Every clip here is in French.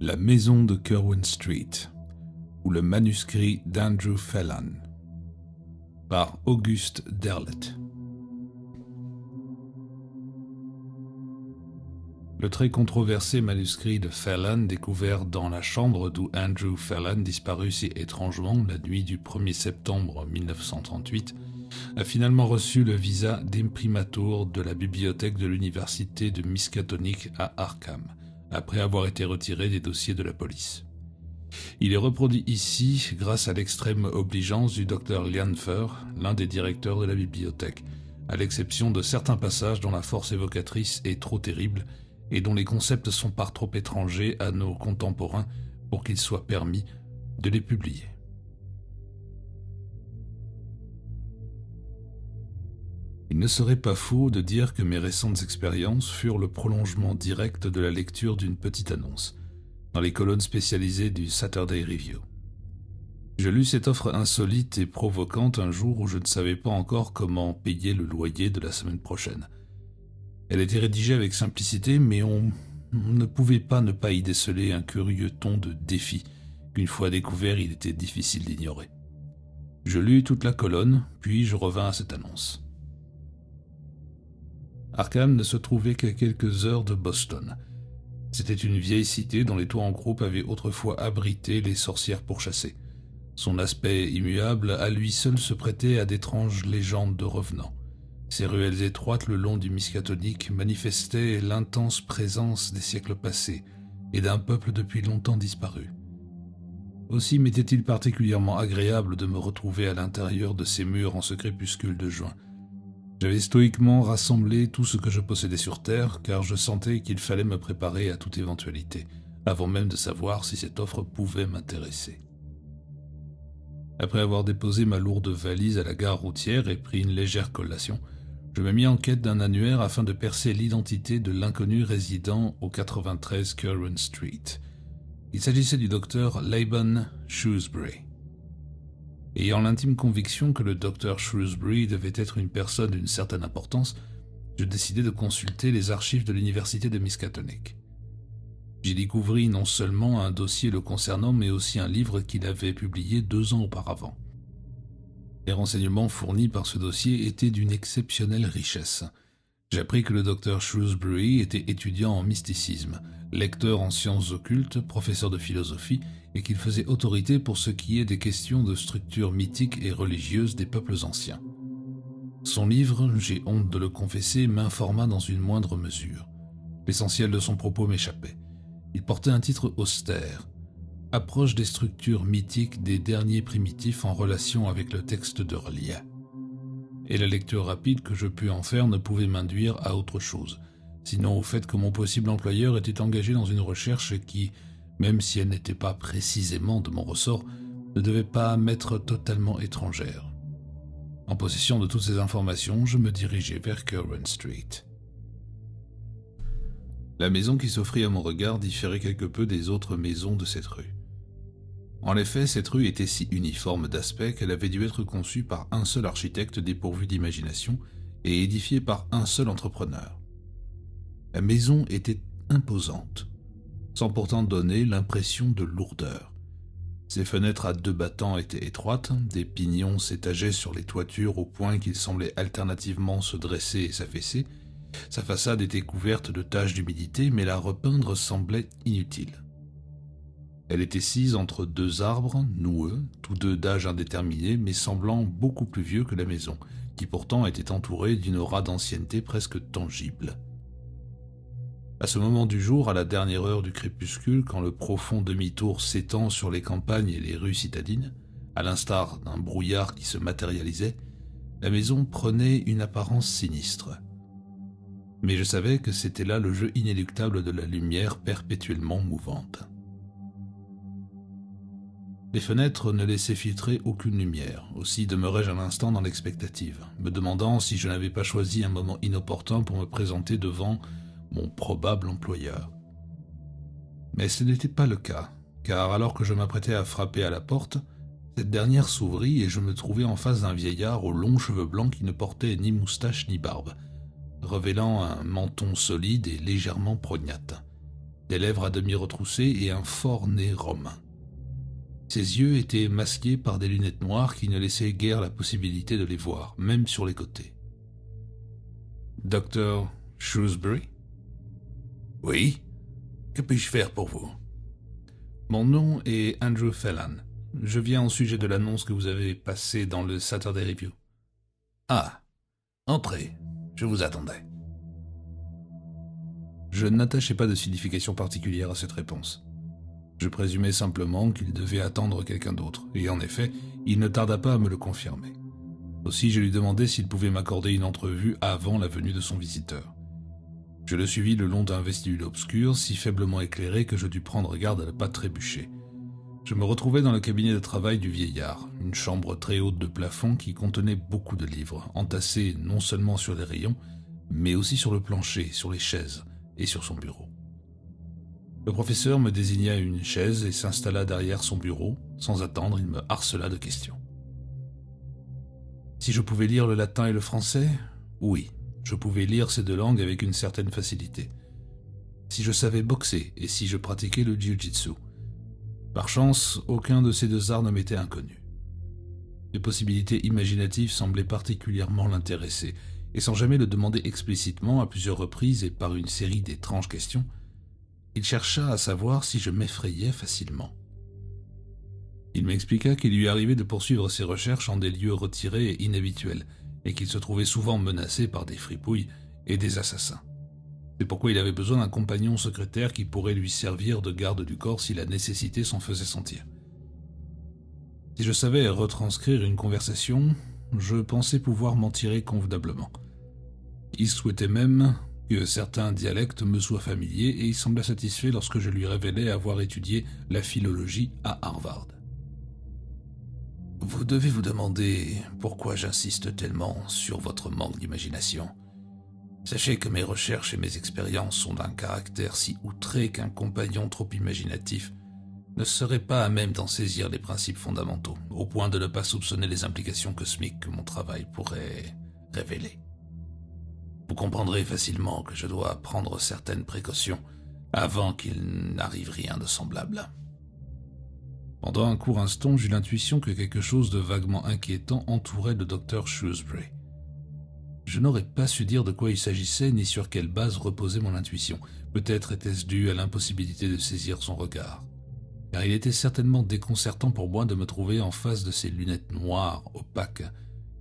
La maison de Curwen Street, ou le manuscrit d'Andrew Phelan, par Auguste Derleth. Le très controversé manuscrit de Phelan, découvert dans la chambre d'où Andrew Phelan disparut si étrangement la nuit du 1er septembre 1938, a finalement reçu le visa d'imprimatur de la bibliothèque de l'université de Miskatonic à Arkham, après avoir été retiré des dossiers de la police. Il est reproduit ici grâce à l'extrême obligeance du Dr Lianfer, l'un des directeurs de la bibliothèque, à l'exception de certains passages dont la force évocatrice est trop terrible et dont les concepts sont par trop étrangers à nos contemporains pour qu'il soit permis de les publier. Il ne serait pas faux de dire que mes récentes expériences furent le prolongement direct de la lecture d'une petite annonce, dans les colonnes spécialisées du Saturday Review. Je lus cette offre insolite et provocante un jour où je ne savais pas encore comment payer le loyer de la semaine prochaine. Elle était rédigée avec simplicité, mais on ne pouvait pas ne pas y déceler un curieux ton de défi qu'une fois découvert il était difficile d'ignorer. Je lus toute la colonne, puis je revins à cette annonce. Arkham ne se trouvait qu'à quelques heures de Boston. C'était une vieille cité dont les toits en croupe avaient autrefois abrité les sorcières pourchassées. Son aspect immuable à lui seul se prêtait à d'étranges légendes de revenants. Ses ruelles étroites le long du Miskatonic manifestaient l'intense présence des siècles passés et d'un peuple depuis longtemps disparu. Aussi m'était-il particulièrement agréable de me retrouver à l'intérieur de ces murs en ce crépuscule de juin. J'avais stoïquement rassemblé tout ce que je possédais sur Terre, car je sentais qu'il fallait me préparer à toute éventualité, avant même de savoir si cette offre pouvait m'intéresser. Après avoir déposé ma lourde valise à la gare routière et pris une légère collation, je me mis en quête d'un annuaire afin de percer l'identité de l'inconnu résident au 93 Curwen Street. Il s'agissait du docteur Laban Shrewsbury. Ayant l'intime conviction que le docteur Shrewsbury devait être une personne d'une certaine importance, je décidai de consulter les archives de l'université de Miskatonic. J'y découvris non seulement un dossier le concernant, mais aussi un livre qu'il avait publié 2 ans auparavant. Les renseignements fournis par ce dossier étaient d'une exceptionnelle richesse. J'appris que le docteur Shrewsbury était étudiant en mysticisme, lecteur en sciences occultes, professeur de philosophie, et qu'il faisait autorité pour ce qui est des questions de structure mythique et religieuse des peuples anciens. Son livre, j'ai honte de le confesser, m'informa dans une moindre mesure. L'essentiel de son propos m'échappait. Il portait un titre austère, « Approche des structures mythiques des derniers primitifs en relation avec le texte de Relia ». Et la lecture rapide que je pus en faire ne pouvait m'induire à autre chose, sinon au fait que mon possible employeur était engagé dans une recherche qui, même si elle n'était pas précisément de mon ressort, ne devait pas m'être totalement étrangère. En possession de toutes ces informations, je me dirigeai vers Curwen Street. La maison qui s'offrit à mon regard différait quelque peu des autres maisons de cette rue. En effet, cette rue était si uniforme d'aspect qu'elle avait dû être conçue par un seul architecte dépourvu d'imagination et édifiée par un seul entrepreneur. La maison était imposante, sans pourtant donner l'impression de lourdeur. Ses fenêtres à 2 battants étaient étroites, des pignons s'étageaient sur les toitures au point qu'ils semblaient alternativement se dresser et s'affaisser. Sa façade était couverte de taches d'humidité, mais la repeindre semblait inutile. Elle était sise entre 2 arbres noueux, tous 2 d'âge indéterminé, mais semblant beaucoup plus vieux que la maison, qui pourtant était entourée d'une aura d'ancienneté presque tangible. À ce moment du jour, à la dernière heure du crépuscule, quand le profond demi-tour s'étend sur les campagnes et les rues citadines, à l'instar d'un brouillard qui se matérialisait, la maison prenait une apparence sinistre. Mais je savais que c'était là le jeu inéluctable de la lumière perpétuellement mouvante. Les fenêtres ne laissaient filtrer aucune lumière, aussi demeurai-je un instant dans l'expectative, me demandant si je n'avais pas choisi un moment inopportun pour me présenter devant mon probable employeur. Mais ce n'était pas le cas, car alors que je m'apprêtais à frapper à la porte, cette dernière s'ouvrit et je me trouvai en face d'un vieillard aux longs cheveux blancs qui ne portait ni moustache ni barbe, révélant un menton solide et légèrement prognate. des lèvres à demi retroussées et un fort nez romain. Ses yeux étaient masqués par des lunettes noires qui ne laissaient guère la possibilité de les voir, même sur les côtés. « Dr. Shrewsbury ?»« Oui. Que puis-je faire pour vous ?»« Mon nom est Andrew Phelan. Je viens au sujet de l'annonce que vous avez passée dans le Saturday Review. »« Ah, entrez. Je vous attendais. » Je n'attachais pas de signification particulière à cette réponse. Je présumais simplement qu'il devait attendre quelqu'un d'autre, et en effet, il ne tarda pas à me le confirmer. Aussi, je lui demandai s'il pouvait m'accorder une entrevue avant la venue de son visiteur. Je le suivis le long d'un vestibule obscur, si faiblement éclairé que je dus prendre garde à ne pas trébucher. Je me retrouvai dans le cabinet de travail du vieillard, une chambre très haute de plafond qui contenait beaucoup de livres, entassés non seulement sur les rayons, mais aussi sur le plancher, sur les chaises et sur son bureau. Le professeur me désigna une chaise et s'installa derrière son bureau. Sans attendre, il me harcela de questions. Si je pouvais lire le latin et le français? Oui, je pouvais lire ces deux langues avec une certaine facilité. Si je savais boxer et si je pratiquais le jiu-jitsu. Par chance, aucun de ces deux arts ne m'était inconnu. Les possibilités imaginatives semblaient particulièrement l'intéresser, et sans jamais le demander explicitement à plusieurs reprises et par une série d'étranges questions, il chercha à savoir si je m'effrayais facilement. Il m'expliqua qu'il lui arrivait de poursuivre ses recherches en des lieux retirés et inhabituels, et qu'il se trouvait souvent menacé par des fripouilles et des assassins. C'est pourquoi il avait besoin d'un compagnon secrétaire qui pourrait lui servir de garde du corps si la nécessité s'en faisait sentir. Si je savais retranscrire une conversation, je pensais pouvoir m'en tirer convenablement. Il souhaitait même que certains dialectes me soient familiers et il sembla satisfait lorsque je lui révélai avoir étudié la philologie à Harvard. Vous devez vous demander pourquoi j'insiste tellement sur votre manque d'imagination. Sachez que mes recherches et mes expériences sont d'un caractère si outré qu'un compagnon trop imaginatif ne serait pas à même d'en saisir les principes fondamentaux, au point de ne pas soupçonner les implications cosmiques que mon travail pourrait révéler. Vous comprendrez facilement que je dois prendre certaines précautions avant qu'il n'arrive rien de semblable. Pendant un court instant, j'eus l'intuition que quelque chose de vaguement inquiétant entourait le docteur Shrewsbury. Je n'aurais pas su dire de quoi il s'agissait ni sur quelle base reposait mon intuition. Peut-être était-ce dû à l'impossibilité de saisir son regard. Car il était certainement déconcertant pour moi de me trouver en face de ces lunettes noires, opaques,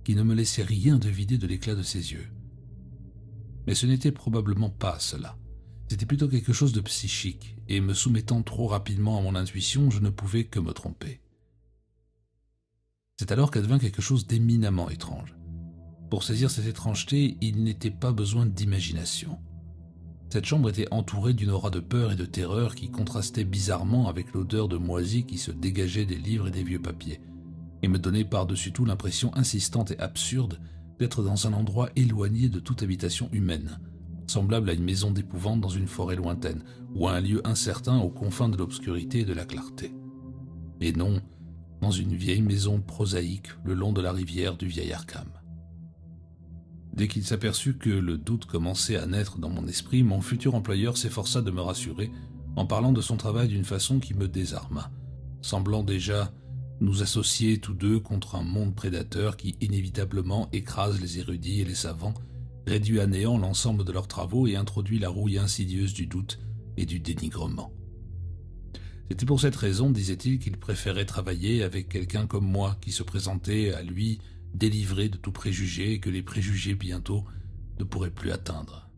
qui ne me laissaient rien deviner de l'éclat de ses yeux. Mais ce n'était probablement pas cela. C'était plutôt quelque chose de psychique, et me soumettant trop rapidement à mon intuition, je ne pouvais que me tromper. C'est alors qu'advint quelque chose d'éminemment étrange. Pour saisir cette étrangeté, il n'était pas besoin d'imagination. Cette chambre était entourée d'une aura de peur et de terreur qui contrastait bizarrement avec l'odeur de moisi qui se dégageait des livres et des vieux papiers, et me donnait par-dessus tout l'impression insistante et absurde d'être dans un endroit éloigné de toute habitation humaine, semblable à une maison d'épouvante dans une forêt lointaine, ou à un lieu incertain aux confins de l'obscurité et de la clarté. Et non, dans une vieille maison prosaïque le long de la rivière du vieil Arkham. Dès qu'il s'aperçut que le doute commençait à naître dans mon esprit, mon futur employeur s'efforça de me rassurer en parlant de son travail d'une façon qui me désarma, semblant déjà nous associer tous deux contre un monde prédateur qui inévitablement écrase les érudits et les savants, réduit à néant l'ensemble de leurs travaux et introduit la rouille insidieuse du doute et du dénigrement. C'était pour cette raison, disait-il, qu'il préférait travailler avec quelqu'un comme moi qui se présentait à lui délivré de tout préjugé et que les préjugés bientôt ne pourraient plus atteindre.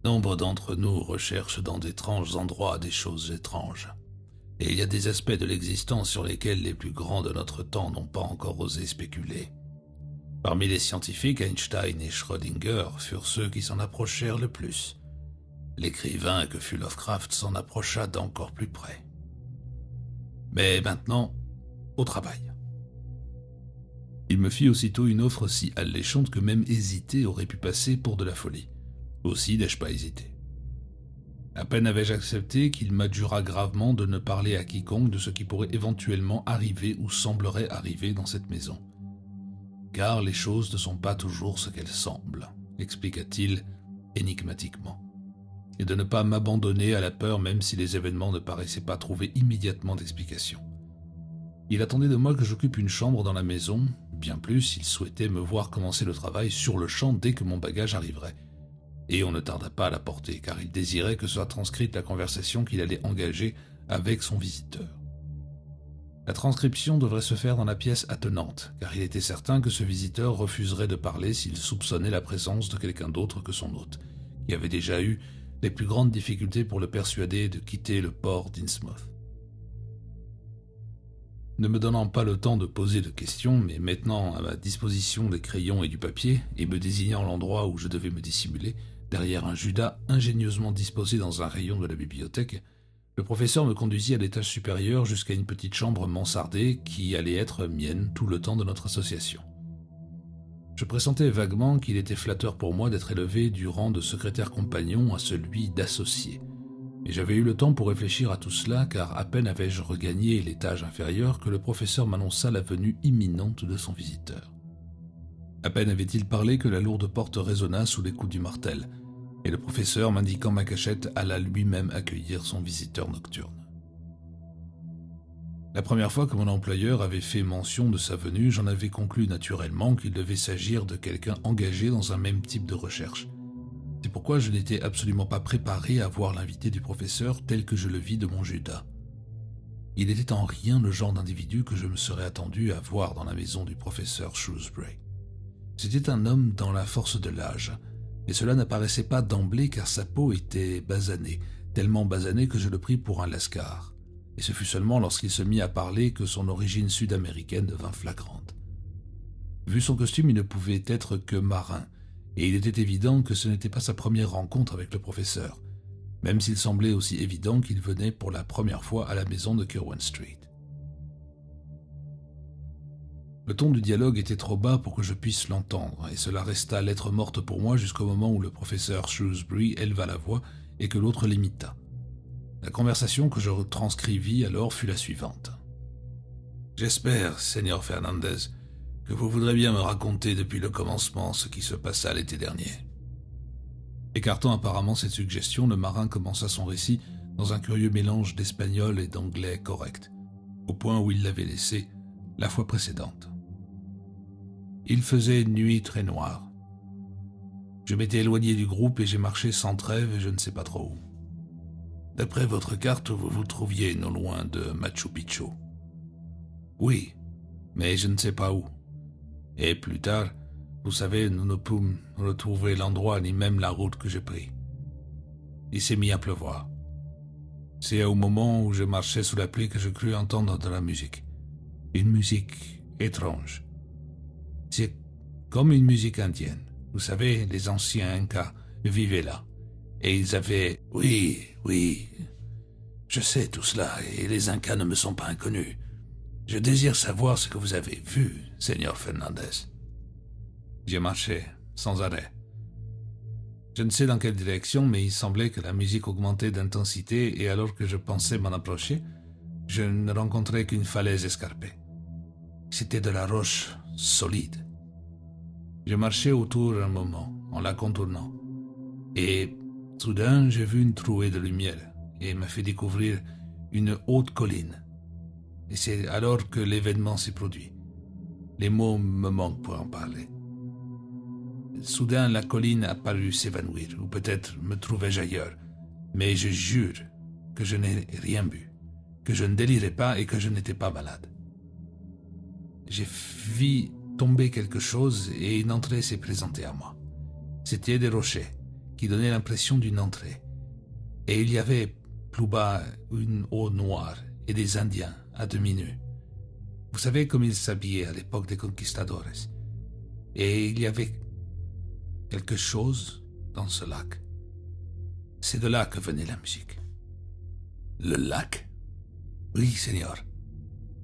Nombre d'entre nous recherchent dans d'étranges endroits des choses étranges. Et il y a des aspects de l'existence sur lesquels les plus grands de notre temps n'ont pas encore osé spéculer. Parmi les scientifiques, Einstein et Schrödinger furent ceux qui s'en approchèrent le plus. L'écrivain que fut Lovecraft s'en approcha d'encore plus près. Mais maintenant, au travail. Il me fit aussitôt une offre si alléchante que même hésiter aurait pu passer pour de la folie. Aussi n'ai-je pas hésité. À peine avais-je accepté qu'il m'adjura gravement de ne parler à quiconque de ce qui pourrait éventuellement arriver ou semblerait arriver dans cette maison. Car les choses ne sont pas toujours ce qu'elles semblent, expliqua-t-il énigmatiquement. et de ne pas m'abandonner à la peur même si les événements ne paraissaient pas trouver immédiatement d'explication. Il attendait de moi que j'occupe une chambre dans la maison, bien plus, il souhaitait me voir commencer le travail sur le champ dès que mon bagage arriverait. Et on ne tarda pas à la porter, car il désirait que soit transcrite la conversation qu'il allait engager avec son visiteur. La transcription devrait se faire dans la pièce attenante, car il était certain que ce visiteur refuserait de parler s'il soupçonnait la présence de quelqu'un d'autre que son hôte, qui avait déjà eu les plus grandes difficultés pour le persuader de quitter le port d'Innsmouth. Ne me donnant pas le temps de poser de questions, mais maintenant à ma disposition des crayons et du papier, et me désignant l'endroit où je devais me dissimuler, derrière un judas ingénieusement disposé dans un rayon de la bibliothèque, le professeur me conduisit à l'étage supérieur jusqu'à une petite chambre mansardée qui allait être mienne tout le temps de notre association. Je pressentais vaguement qu'il était flatteur pour moi d'être élevé du rang de secrétaire compagnon à celui d'associé. Et j'avais eu le temps pour réfléchir à tout cela, car à peine avais-je regagné l'étage inférieur que le professeur m'annonça la venue imminente de son visiteur. À peine avait-il parlé que la lourde porte résonna sous les coups du martel, et le professeur, m'indiquant ma cachette, alla lui-même accueillir son visiteur nocturne. La première fois que mon employeur avait fait mention de sa venue, j'en avais conclu naturellement qu'il devait s'agir de quelqu'un engagé dans un même type de recherche. C'est pourquoi je n'étais absolument pas préparé à voir l'invité du professeur tel que je le vis de mon judas. Il n'était en rien le genre d'individu que je me serais attendu à voir dans la maison du professeur Shrewsbury. C'était un homme dans la force de l'âge, mais cela n'apparaissait pas d'emblée car sa peau était basanée, tellement basanée que je le pris pour un lascar. Et ce fut seulement lorsqu'il se mit à parler que son origine sud-américaine devint flagrante. Vu son costume, il ne pouvait être que marin, et il était évident que ce n'était pas sa première rencontre avec le professeur, même s'il semblait aussi évident qu'il venait pour la première fois à la maison de Curwen Street. Le ton du dialogue était trop bas pour que je puisse l'entendre, et cela resta lettre morte pour moi jusqu'au moment où le professeur Shrewsbury éleva la voix et que l'autre l'imita. La conversation que je transcrivis alors fut la suivante. « J'espère, Seigneur Fernandez, que vous voudrez bien me raconter depuis le commencement ce qui se passa l'été dernier. » Écartant apparemment cette suggestion, le marin commença son récit dans un curieux mélange d'espagnol et d'anglais correct, au point où il l'avait laissé la fois précédente. Il faisait une nuit très noire. Je m'étais éloigné du groupe et j'ai marché sans trêve et je ne sais pas trop où. D'après votre carte, vous vous trouviez non loin de Machu Picchu. Oui, mais je ne sais pas où. Et plus tard, vous savez, nous ne pûmes retrouver l'endroit ni même la route que j'ai prise. Il s'est mis à pleuvoir. C'est au moment où je marchais sous la pluie que je crus entendre de la musique. Une musique étrange. C'est comme une musique indienne. Vous savez, les anciens Incas vivaient là. Et ils avaient... Oui, je sais tout cela, et les Incas ne me sont pas inconnus. Je désire savoir ce que vous avez vu, Seigneur Fernandez. J'ai marché, sans arrêt. Je ne sais dans quelle direction, mais il semblait que la musique augmentait d'intensité, et alors que je pensais m'en approcher, je ne rencontrais qu'une falaise escarpée. C'était de la roche solide. Je marchais autour un moment, en la contournant, et soudain j'ai vu une trouée de lumière, et m'a fait découvrir une haute colline. Et c'est alors que l'événement s'est produit. Les mots me manquent pour en parler. Soudain, la colline a paru s'évanouir, ou peut-être me trouvais-je ailleurs, mais je jure que je n'ai rien bu, que je ne délirais pas et que je n'étais pas malade. J'ai vu tomber quelque chose et une entrée s'est présentée à moi. C'était des rochers qui donnaient l'impression d'une entrée. Et il y avait plus bas une eau noire et des Indiens à demi nus. Vous savez comme ils s'habillaient à l'époque des conquistadores. Et il y avait quelque chose dans ce lac. C'est de là que venait la musique. Le lac? Oui, Seigneur.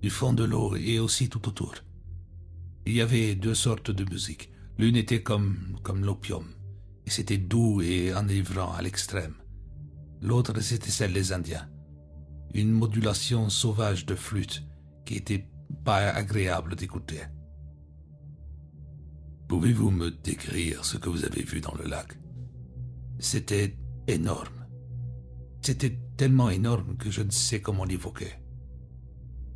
Du fond de l'eau et aussi tout autour. Il y avait deux sortes de musique. L'une était comme l'opium, et c'était doux et enivrant à l'extrême. L'autre, c'était celle des Indiens. Une modulation sauvage de flûte qui était pas agréable d'écouter. Pouvez-vous me décrire ce que vous avez vu dans le lac? C'était énorme. C'était tellement énorme que je ne sais comment l'évoquer.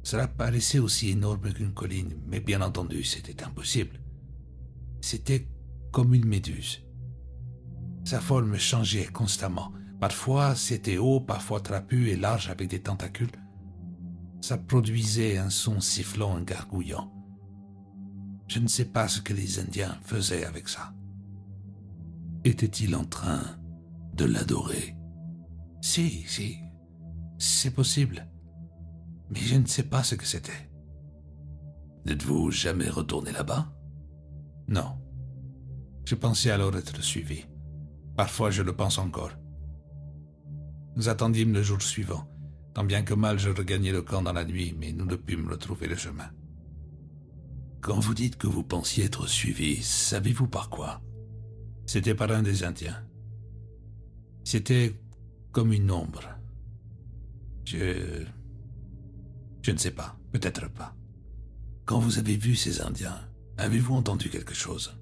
Cela paraissait aussi énorme qu'une colline, mais bien entendu, c'était impossible. C'était comme une méduse. Sa forme changeait constamment. Parfois, c'était haut, parfois trapu et large avec des tentacules. Ça produisait un son sifflant et gargouillant. Je ne sais pas ce que les Indiens faisaient avec ça. Était-il en train de l'adorer? Si, c'est possible. Mais je ne sais pas ce que c'était. N'êtes-vous jamais retourné là-bas? Non. Je pensais alors être suivi. Parfois, je le pense encore. Nous attendîmes le jour suivant. Tant bien que mal, je regagnai le camp dans la nuit, mais nous ne pûmes retrouver le chemin. Quand vous dites que vous pensiez être suivi, savez-vous par quoi? C'était par un des Indiens. C'était comme une ombre. Je ne sais pas, peut-être pas. Quand vous avez vu ces Indiens, avez-vous entendu quelque chose?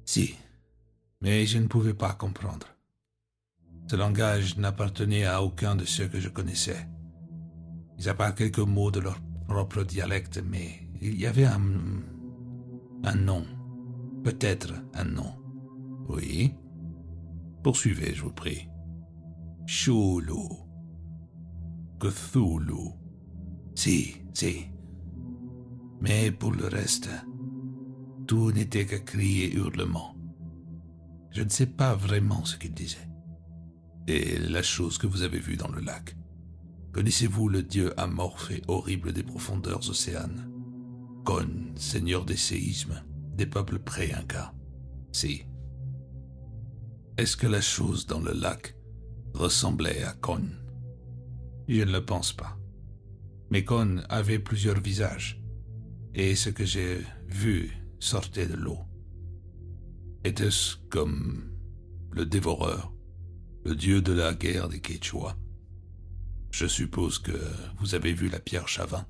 Si, mais je ne pouvais pas comprendre. Ce langage n'appartenait à aucun de ceux que je connaissais. Mis à part quelques mots de leur propre dialecte, mais il y avait un nom. Peut-être un nom. Oui? Poursuivez, je vous prie. Chulu. Cthulhu. Si. Mais pour le reste, tout n'était que cris et hurlements. Je ne sais pas vraiment ce qu'il disait. Et la chose que vous avez vue dans le lac. Connaissez-vous le dieu amorphe et horrible des profondeurs océanes? Kon, seigneur des séismes, des peuples pré-incas. Si. Est-ce que la chose dans le lac ressemblait à Kon? Je ne le pense pas. Mais Kon avait plusieurs visages, et ce que j'ai vu sortait de l'eau. Était-ce comme le dévoreur, le dieu de la guerre des Quechua? Je suppose que vous avez vu la pierre Chavin.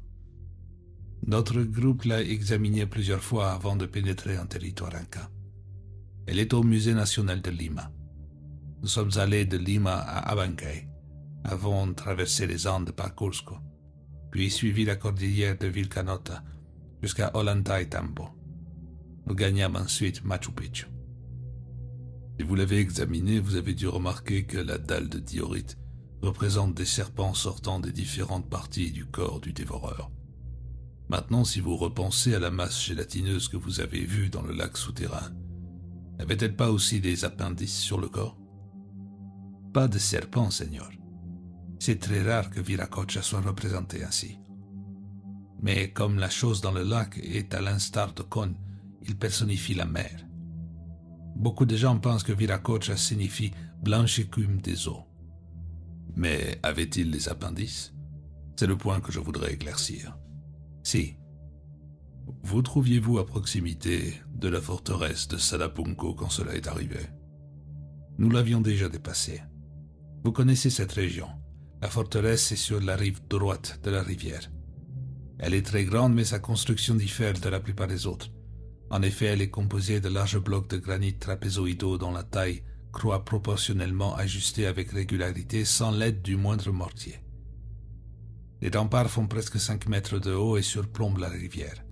Notre groupe l'a examinée plusieurs fois avant de pénétrer en territoire inca. Elle est au Musée national de Lima. Nous sommes allés de Lima à Abancay, avant de traverser les Andes par Cusco, puis suivi la cordillère de Vilcanota jusqu'à Ollantaytambo. Nous gagnâmes ensuite Machu Picchu. Si vous l'avez examiné, vous avez dû remarquer que la dalle de diorite représente des serpents sortant des différentes parties du corps du dévoreur. Maintenant, si vous repensez à la masse gélatineuse que vous avez vue dans le lac souterrain, n'avait-elle pas aussi des appendices sur le corps? Pas de serpents, Seigneur. C'est très rare que Viracocha soit représenté ainsi. Mais comme la chose dans le lac est à l'instar de Kon, il personnifie la mer. Beaucoup de gens pensent que Viracocha signifie blanche écume des eaux. Mais avait-il des appendices? C'est le point que je voudrais éclaircir. Si. Vous trouviez-vous à proximité de la forteresse de Salapunco quand cela est arrivé? Nous l'avions déjà dépassée. Vous connaissez cette région. La forteresse est sur la rive droite de la rivière. Elle est très grande, mais sa construction diffère de la plupart des autres. En effet, elle est composée de larges blocs de granit trapézoïdaux dont la taille croît proportionnellement ajustée avec régularité sans l'aide du moindre mortier. Les remparts font presque 5 mètres de haut et surplombent la rivière.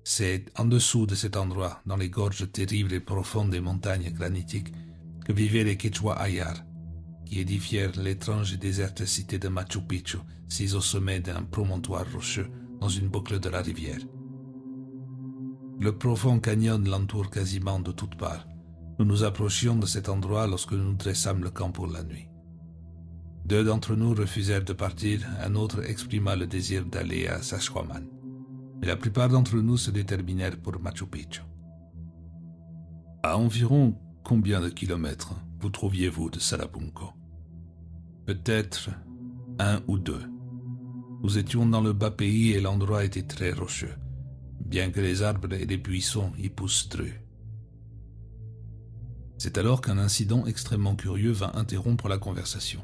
C'est en dessous de cet endroit, dans les gorges terribles et profondes des montagnes granitiques, que vivaient les Quechua Ayar, qui édifièrent l'étrange et déserte cité de Machu Picchu, sise au sommet d'un promontoire rocheux dans une boucle de la rivière. Le profond canyon l'entoure quasiment de toutes parts. Nous nous approchions de cet endroit lorsque nous dressâmes le camp pour la nuit. 2 d'entre nous refusèrent de partir, un autre exprima le désir d'aller à Sacsayhuaman. Mais la plupart d'entre nous se déterminèrent pour Machu Picchu. À environ combien de kilomètres vous trouviez-vous de Salapunco? Peut-être 1 ou 2. Nous étions dans le bas pays et l'endroit était très rocheux, bien que les arbres et les buissons y poussent drus. C'est alors qu'un incident extrêmement curieux vint interrompre la conversation.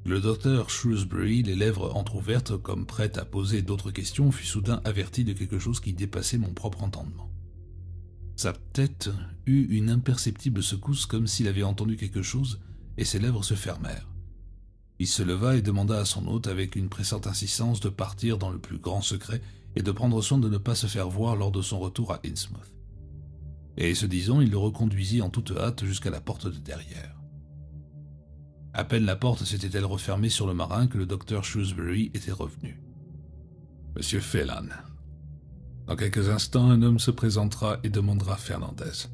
Le docteur Shrewsbury, les lèvres entr'ouvertes comme prêt à poser d'autres questions, fut soudain averti de quelque chose qui dépassait mon propre entendement. Sa tête eut une imperceptible secousse comme s'il avait entendu quelque chose et ses lèvres se fermèrent. Il se leva et demanda à son hôte avec une pressante insistance de partir dans le plus grand secret et de prendre soin de ne pas se faire voir lors de son retour à Innsmouth. Et ce disant, il le reconduisit en toute hâte jusqu'à la porte de derrière. À peine la porte s'était-elle refermée sur le marin que le docteur Shrewsbury était revenu. « Monsieur Phelan, dans quelques instants, un homme se présentera et demandera Fernandez.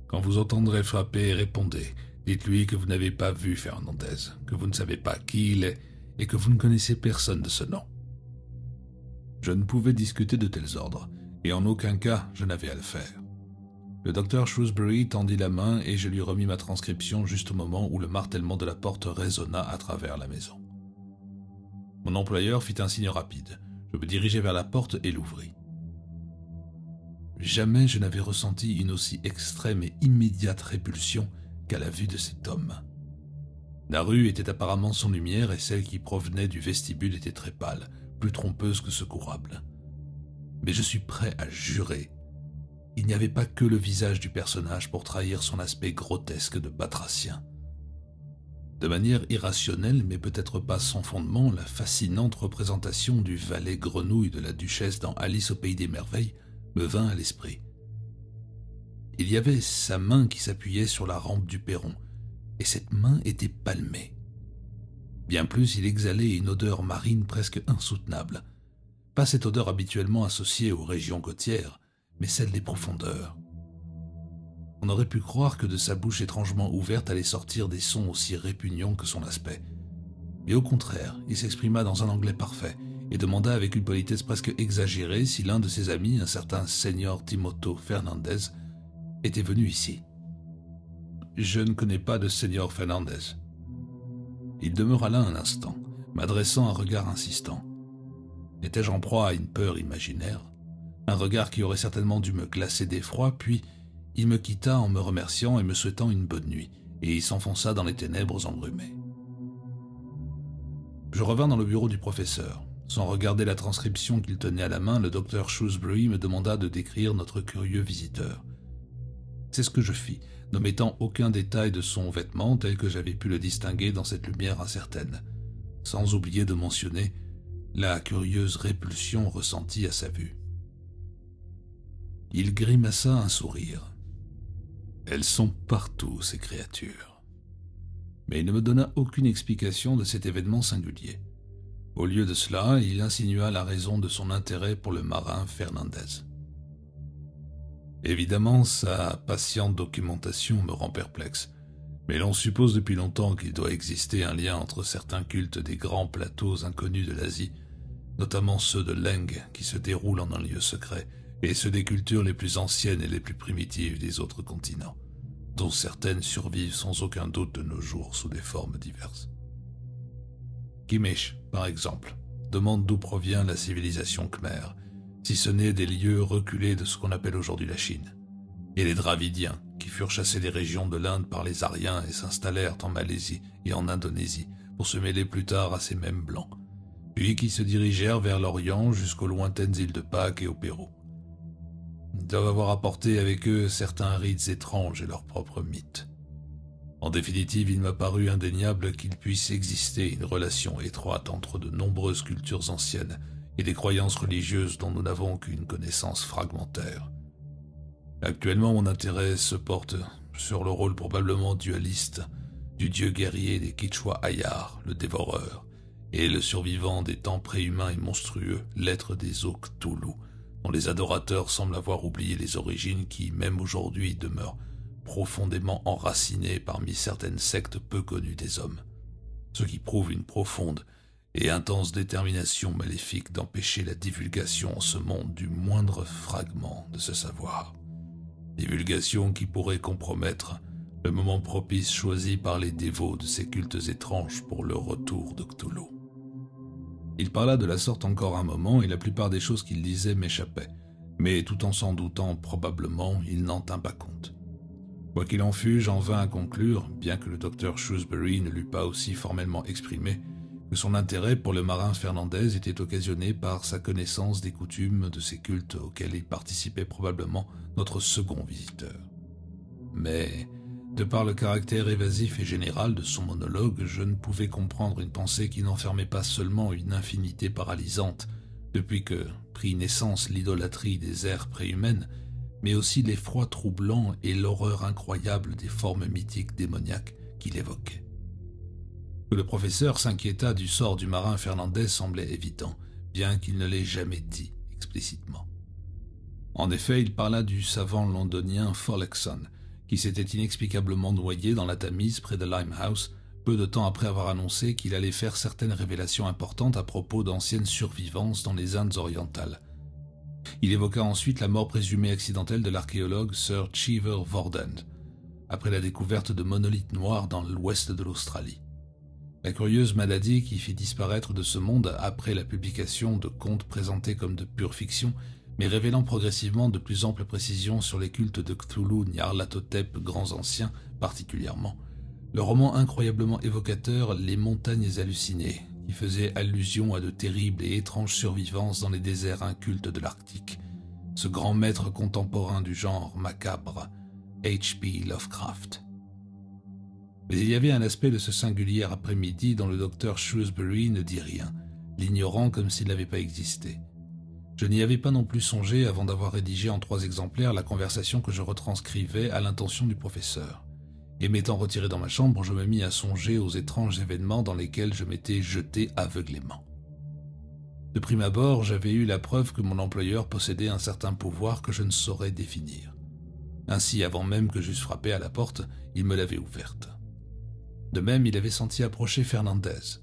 Quand vous entendrez frapper, répondez. Dites-lui que vous n'avez pas vu Fernandez, que vous ne savez pas qui il est et que vous ne connaissez personne de ce nom. » Je ne pouvais discuter de tels ordres, et en aucun cas je n'avais à le faire. Le docteur Shrewsbury tendit la main et je lui remis ma transcription juste au moment où le martèlement de la porte résonna à travers la maison. Mon employeur fit un signe rapide. Je me dirigeai vers la porte et l'ouvris. Jamais je n'avais ressenti une aussi extrême et immédiate répulsion qu'à la vue de cet homme. La rue était apparemment sans lumière et celle qui provenait du vestibule était très pâle, plus trompeuse que secourable. Mais je suis prêt à jurer, il n'y avait pas que le visage du personnage pour trahir son aspect grotesque de batracien. De manière irrationnelle, mais peut-être pas sans fondement, la fascinante représentation du valet grenouille de la duchesse dans Alice au pays des merveilles me vint à l'esprit. Il y avait sa main qui s'appuyait sur la rampe du perron, et cette main était palmée. Bien plus, il exhalait une odeur marine presque insoutenable. Pas cette odeur habituellement associée aux régions côtières, mais celle des profondeurs. On aurait pu croire que de sa bouche étrangement ouverte allaient sortir des sons aussi répugnants que son aspect. Mais au contraire, il s'exprima dans un anglais parfait et demanda avec une politesse presque exagérée si l'un de ses amis, un certain Señor Timoto Fernandez, était venu ici. « Je ne connais pas de Señor Fernandez. » Il demeura là un instant, m'adressant un regard insistant. Étais-je en proie à une peur imaginaire? Un regard qui aurait certainement dû me glacer d'effroi, puis il me quitta en me remerciant et me souhaitant une bonne nuit, et il s'enfonça dans les ténèbres embrumées. Je revins dans le bureau du professeur. Sans regarder la transcription qu'il tenait à la main, le docteur Shrewsbury me demanda de décrire notre curieux visiteur. C'est ce que je fis, n'omettant aucun détail de son vêtement tel que j'avais pu le distinguer dans cette lumière incertaine, sans oublier de mentionner la curieuse répulsion ressentie à sa vue. Il grimaça un sourire. « Elles sont partout, ces créatures. » Mais il ne me donna aucune explication de cet événement singulier. Au lieu de cela, il insinua la raison de son intérêt pour le marin Fernandez. Évidemment, sa patiente documentation me rend perplexe, mais l'on suppose depuis longtemps qu'il doit exister un lien entre certains cultes des grands plateaux inconnus de l'Asie, notamment ceux de Leng qui se déroulent en un lieu secret, et ceux des cultures les plus anciennes et les plus primitives des autres continents, dont certaines survivent sans aucun doute de nos jours sous des formes diverses. Gimech, par exemple, demande d'où provient la civilisation khmer, si ce n'est des lieux reculés de ce qu'on appelle aujourd'hui la Chine, et les Dravidiens, qui furent chassés des régions de l'Inde par les Aryens et s'installèrent en Malaisie et en Indonésie pour se mêler plus tard à ces mêmes Blancs, puis qui se dirigèrent vers l'Orient jusqu'aux lointaines îles de Pâques et au Pérou. Ils doivent avoir apporté avec eux certains rites étranges et leurs propres mythes. En définitive, il m'a paru indéniable qu'il puisse exister une relation étroite entre de nombreuses cultures anciennes et des croyances religieuses dont nous n'avons qu'une connaissance fragmentaire. Actuellement, mon intérêt se porte sur le rôle probablement dualiste du dieu guerrier des Quichua Ayar, le dévoreur, et le survivant des temps préhumains et monstrueux, l'être des eaux Cthulhu, dont les adorateurs semblent avoir oublié les origines qui, même aujourd'hui, demeurent profondément enracinées parmi certaines sectes peu connues des hommes, ce qui prouve une profonde et intense détermination maléfique d'empêcher la divulgation en ce monde du moindre fragment de ce savoir. Divulgation qui pourrait compromettre le moment propice choisi par les dévots de ces cultes étranges pour le retour de Cthulhu. Il parla de la sorte encore un moment et la plupart des choses qu'il disait m'échappaient, mais tout en s'en doutant probablement, il n'en tint pas compte. Quoi qu'il en fût, j'en vins à conclure, bien que le docteur Shrewsbury ne l'eût pas aussi formellement exprimé, que son intérêt pour le marin Fernandez était occasionné par sa connaissance des coutumes de ces cultes auxquels il participait probablement notre second visiteur. Mais De par le caractère évasif et général de son monologue, je ne pouvais comprendre une pensée qui n'enfermait pas seulement une infinité paralysante, depuis que prit naissance l'idolâtrie des ères préhumaines, mais aussi l'effroi troublant et l'horreur incroyable des formes mythiques démoniaques qu'il évoquait. Que le professeur s'inquiétât du sort du marin Fernandez semblait évident, bien qu'il ne l'ait jamais dit explicitement. En effet, il parla du savant londonien Follockson, qui s'était inexplicablement noyé dans la Tamise près de Limehouse, peu de temps après avoir annoncé qu'il allait faire certaines révélations importantes à propos d'anciennes survivances dans les Indes orientales. Il évoqua ensuite la mort présumée accidentelle de l'archéologue Sir Cheever Vorden, après la découverte de monolithes noirs dans l'ouest de l'Australie. La curieuse maladie qui fit disparaître de ce monde après la publication de contes présentés comme de pure fiction, mais révélant progressivement de plus amples précisions sur les cultes de Cthulhu, Nyarlathotep, grands anciens particulièrement. Le roman incroyablement évocateur Les montagnes hallucinées, qui faisait allusion à de terribles et étranges survivances dans les déserts incultes de l'Arctique. Ce grand maître contemporain du genre macabre, H.P. Lovecraft. Mais il y avait un aspect de ce singulier après-midi dont le docteur Shrewsbury ne dit rien, l'ignorant comme s'il n'avait pas existé. Je n'y avais pas non plus songé avant d'avoir rédigé en 3 exemplaires la conversation que je retranscrivais à l'intention du professeur. Et m'étant retiré dans ma chambre, je me mis à songer aux étranges événements dans lesquels je m'étais jeté aveuglément. De prime abord, j'avais eu la preuve que mon employeur possédait un certain pouvoir que je ne saurais définir. Ainsi, avant même que j'eusse frappé à la porte, il me l'avait ouverte. De même, il avait senti approcher Fernandez.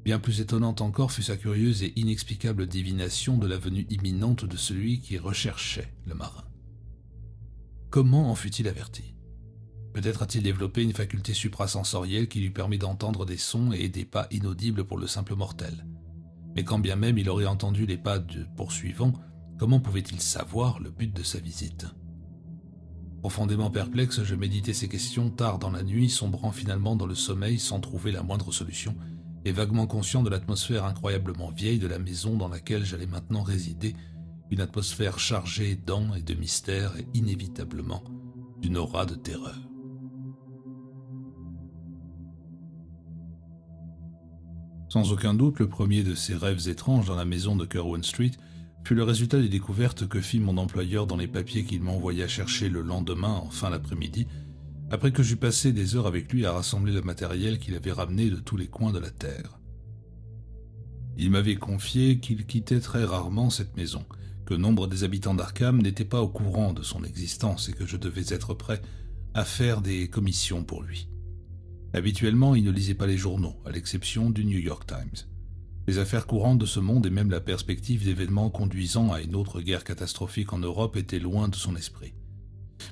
Bien plus étonnante encore fut sa curieuse et inexplicable divination de la venue imminente de celui qui recherchait le marin. Comment en fut-il averti ? Peut-être a-t-il développé une faculté suprasensorielle qui lui permet d'entendre des sons et des pas inaudibles pour le simple mortel. Mais quand bien même il aurait entendu les pas du poursuivant, comment pouvait-il savoir le but de sa visite ? Profondément perplexe, je méditais ces questions tard dans la nuit, sombrant finalement dans le sommeil sans trouver la moindre solution, et vaguement conscient de l'atmosphère incroyablement vieille de la maison dans laquelle j'allais maintenant résider, une atmosphère chargée d'an et de mystère et inévitablement d'une aura de terreur. Sans aucun doute, le premier de ces rêves étranges dans la maison de Curwen Street fut le résultat des découvertes que fit mon employeur dans les papiers qu'il m'envoya chercher le lendemain en fin d'après-midi, après que j'eus passé des heures avec lui à rassembler le matériel qu'il avait ramené de tous les coins de la terre. Il m'avait confié qu'il quittait très rarement cette maison, que nombre des habitants d'Arkham n'étaient pas au courant de son existence et que je devais être prêt à faire des commissions pour lui. Habituellement, il ne lisait pas les journaux, à l'exception du New York Times. Les affaires courantes de ce monde et même la perspective d'événements conduisant à une autre guerre catastrophique en Europe étaient loin de son esprit.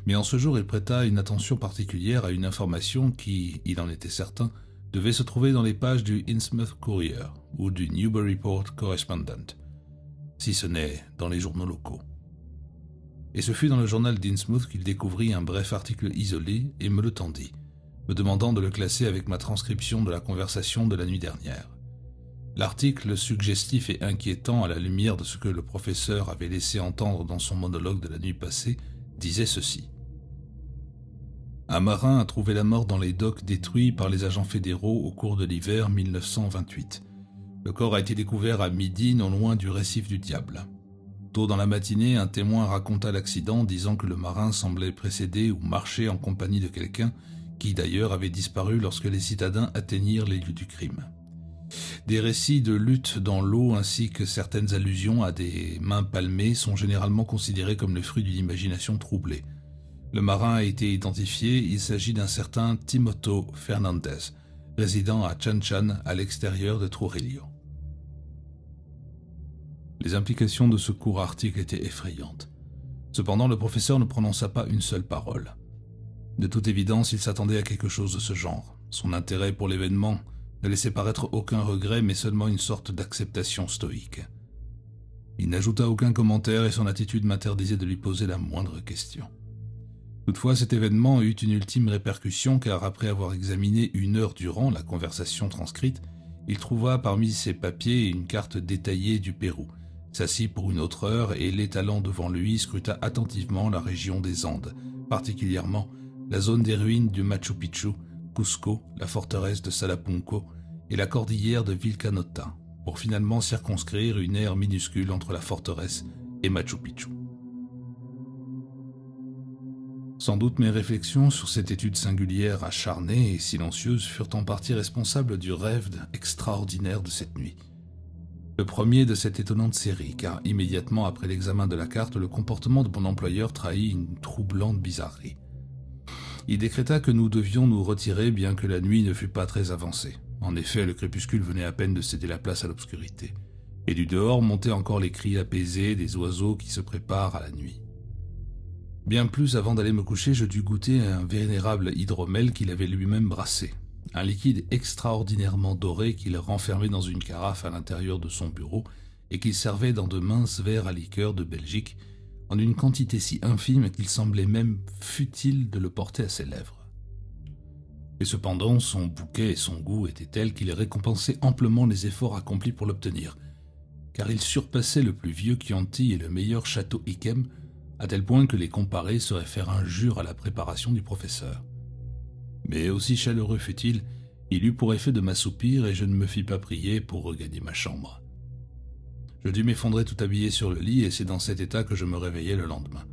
Mais en ce jour, il prêta une attention particulière à une information qui, il en était certain, devait se trouver dans les pages du Innsmouth Courier ou du Newburyport Correspondent, si ce n'est dans les journaux locaux. Et ce fut dans le journal d'Innsmouth qu'il découvrit un bref article isolé et me le tendit, me demandant de le classer avec ma transcription de la conversation de la nuit dernière. L'article, suggestif et inquiétant à la lumière de ce que le professeur avait laissé entendre dans son monologue de la nuit passée, disait ceci. Un marin a trouvé la mort dans les docks détruits par les agents fédéraux au cours de l'hiver 1928. Le corps a été découvert à midi non loin du récif du Diable. Tôt dans la matinée, un témoin raconta l'accident disant que le marin semblait précéder ou marcher en compagnie de quelqu'un qui d'ailleurs avait disparu lorsque les citadins atteignirent les lieux du crime. Des récits de lutte dans l'eau ainsi que certaines allusions à des mains palmées sont généralement considérés comme le fruit d'une imagination troublée. Le marin a été identifié, il s'agit d'un certain Timotheo Fernandez, résidant à Chanchan à l'extérieur de Trujillo. Les implications de ce court article étaient effrayantes. Cependant, le professeur ne prononça pas une seule parole. De toute évidence, il s'attendait à quelque chose de ce genre. Son intérêt pour l'événement ne laissait paraître aucun regret, mais seulement une sorte d'acceptation stoïque. Il n'ajouta aucun commentaire et son attitude m'interdisait de lui poser la moindre question. Toutefois, cet événement eut une ultime répercussion car après avoir examiné 1 heure durant la conversation transcrite, il trouva parmi ses papiers une carte détaillée du Pérou, s'assit pour une autre heure et l'étalant devant lui scruta attentivement la région des Andes, particulièrement la zone des ruines du Machu Picchu, Cusco, la forteresse de Salapunco et la cordillère de Vilcanota, pour finalement circonscrire une aire minuscule entre la forteresse et Machu Picchu. Sans doute mes réflexions sur cette étude singulière, acharnée et silencieuse furent en partie responsables du rêve extraordinaire de cette nuit. Le premier de cette étonnante série, car immédiatement après l'examen de la carte, le comportement de mon employeur trahit une troublante bizarrerie. Il décréta que nous devions nous retirer bien que la nuit ne fût pas très avancée. En effet, le crépuscule venait à peine de céder la place à l'obscurité. Et du dehors montaient encore les cris apaisés des oiseaux qui se préparent à la nuit. Bien plus avant d'aller me coucher, je dus goûter un vénérable hydromel qu'il avait lui-même brassé. Un liquide extraordinairement doré qu'il renfermait dans une carafe à l'intérieur de son bureau et qu'il servait dans de minces verres à liqueur de Belgique, en une quantité si infime qu'il semblait même futile de le porter à ses lèvres. Et cependant, son bouquet et son goût étaient tels qu'il récompensait amplement les efforts accomplis pour l'obtenir, car il surpassait le plus vieux Chianti et le meilleur château Yquem, à tel point que les comparer serait faire injure à la préparation du professeur. Mais aussi chaleureux fut-il, il eut pour effet de m'assoupir et je ne me fis pas prier pour regagner ma chambre. Je dus m'effondrer tout habillé sur le lit et c'est dans cet état que je me réveillai le lendemain.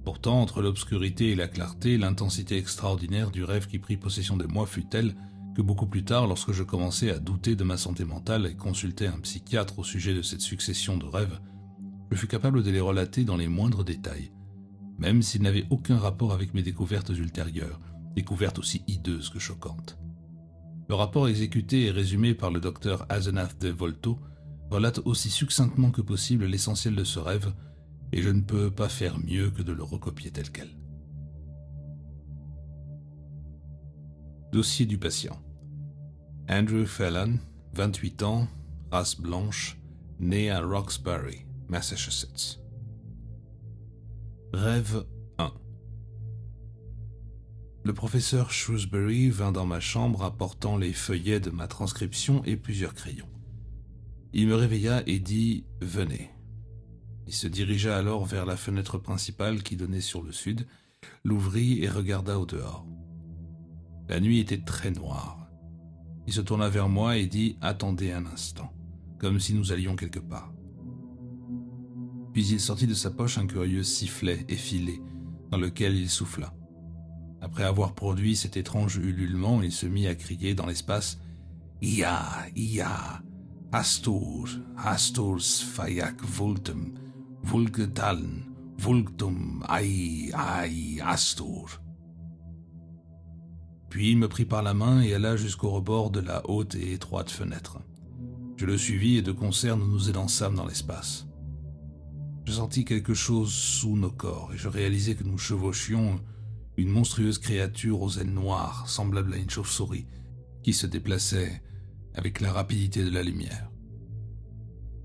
Pourtant, entre l'obscurité et la clarté, l'intensité extraordinaire du rêve qui prit possession de moi fut telle que beaucoup plus tard, lorsque je commençai à douter de ma santé mentale et consultai un psychiatre au sujet de cette succession de rêves, je fus capable de les relater dans les moindres détails, même s'ils n'avaient aucun rapport avec mes découvertes ultérieures, découvertes aussi hideuses que choquantes. Le rapport exécuté et résumé par le docteur Asenath de Volto relate aussi succinctement que possible l'essentiel de ce rêve, et je ne peux pas faire mieux que de le recopier tel quel. Dossier du patient. Andrew Phelan, 28 ans, race blanche, né à Roxbury, Massachusetts. Rêve 1. Le professeur Shrewsbury vint dans ma chambre apportant les feuillets de ma transcription et plusieurs crayons. Il me réveilla et dit « Venez ». Il se dirigea alors vers la fenêtre principale qui donnait sur le sud, l'ouvrit et regarda au dehors. La nuit était très noire. Il se tourna vers moi et dit « Attendez un instant », comme si nous allions quelque part. Puis il sortit de sa poche un curieux sifflet effilé, dans lequel il souffla. Après avoir produit cet étrange ululement, il se mit à crier dans l'espace « Ia, ia, Astur, Astur sfayak vultum, vulgetaln, vulgtum, ai, Astur. » Puis il me prit par la main et alla jusqu'au rebord de la haute et étroite fenêtre. Je le suivis et de concert nous nous élançâmes dans l'espace. Je sentis quelque chose sous nos corps et je réalisai que nous chevauchions une monstrueuse créature aux ailes noires, semblable à une chauve-souris, qui se déplaçait avec la rapidité de la lumière.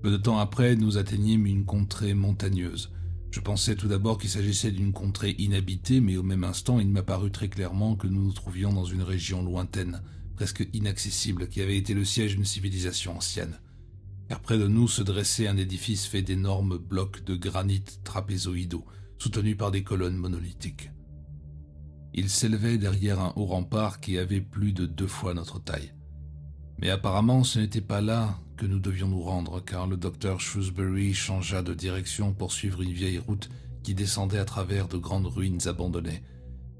Peu de temps après, nous atteignîmes une contrée montagneuse. Je pensais tout d'abord qu'il s'agissait d'une contrée inhabitée, mais au même instant, il m'apparut très clairement que nous nous trouvions dans une région lointaine, presque inaccessible, qui avait été le siège d'une civilisation ancienne. Car près de nous se dressait un édifice fait d'énormes blocs de granit trapézoïdaux, soutenus par des colonnes monolithiques. Il s'élevait derrière un haut rempart qui avait plus de 2 fois notre taille. Mais apparemment, ce n'était pas là que nous devions nous rendre, car le docteur Shrewsbury changea de direction pour suivre une vieille route qui descendait à travers de grandes ruines abandonnées,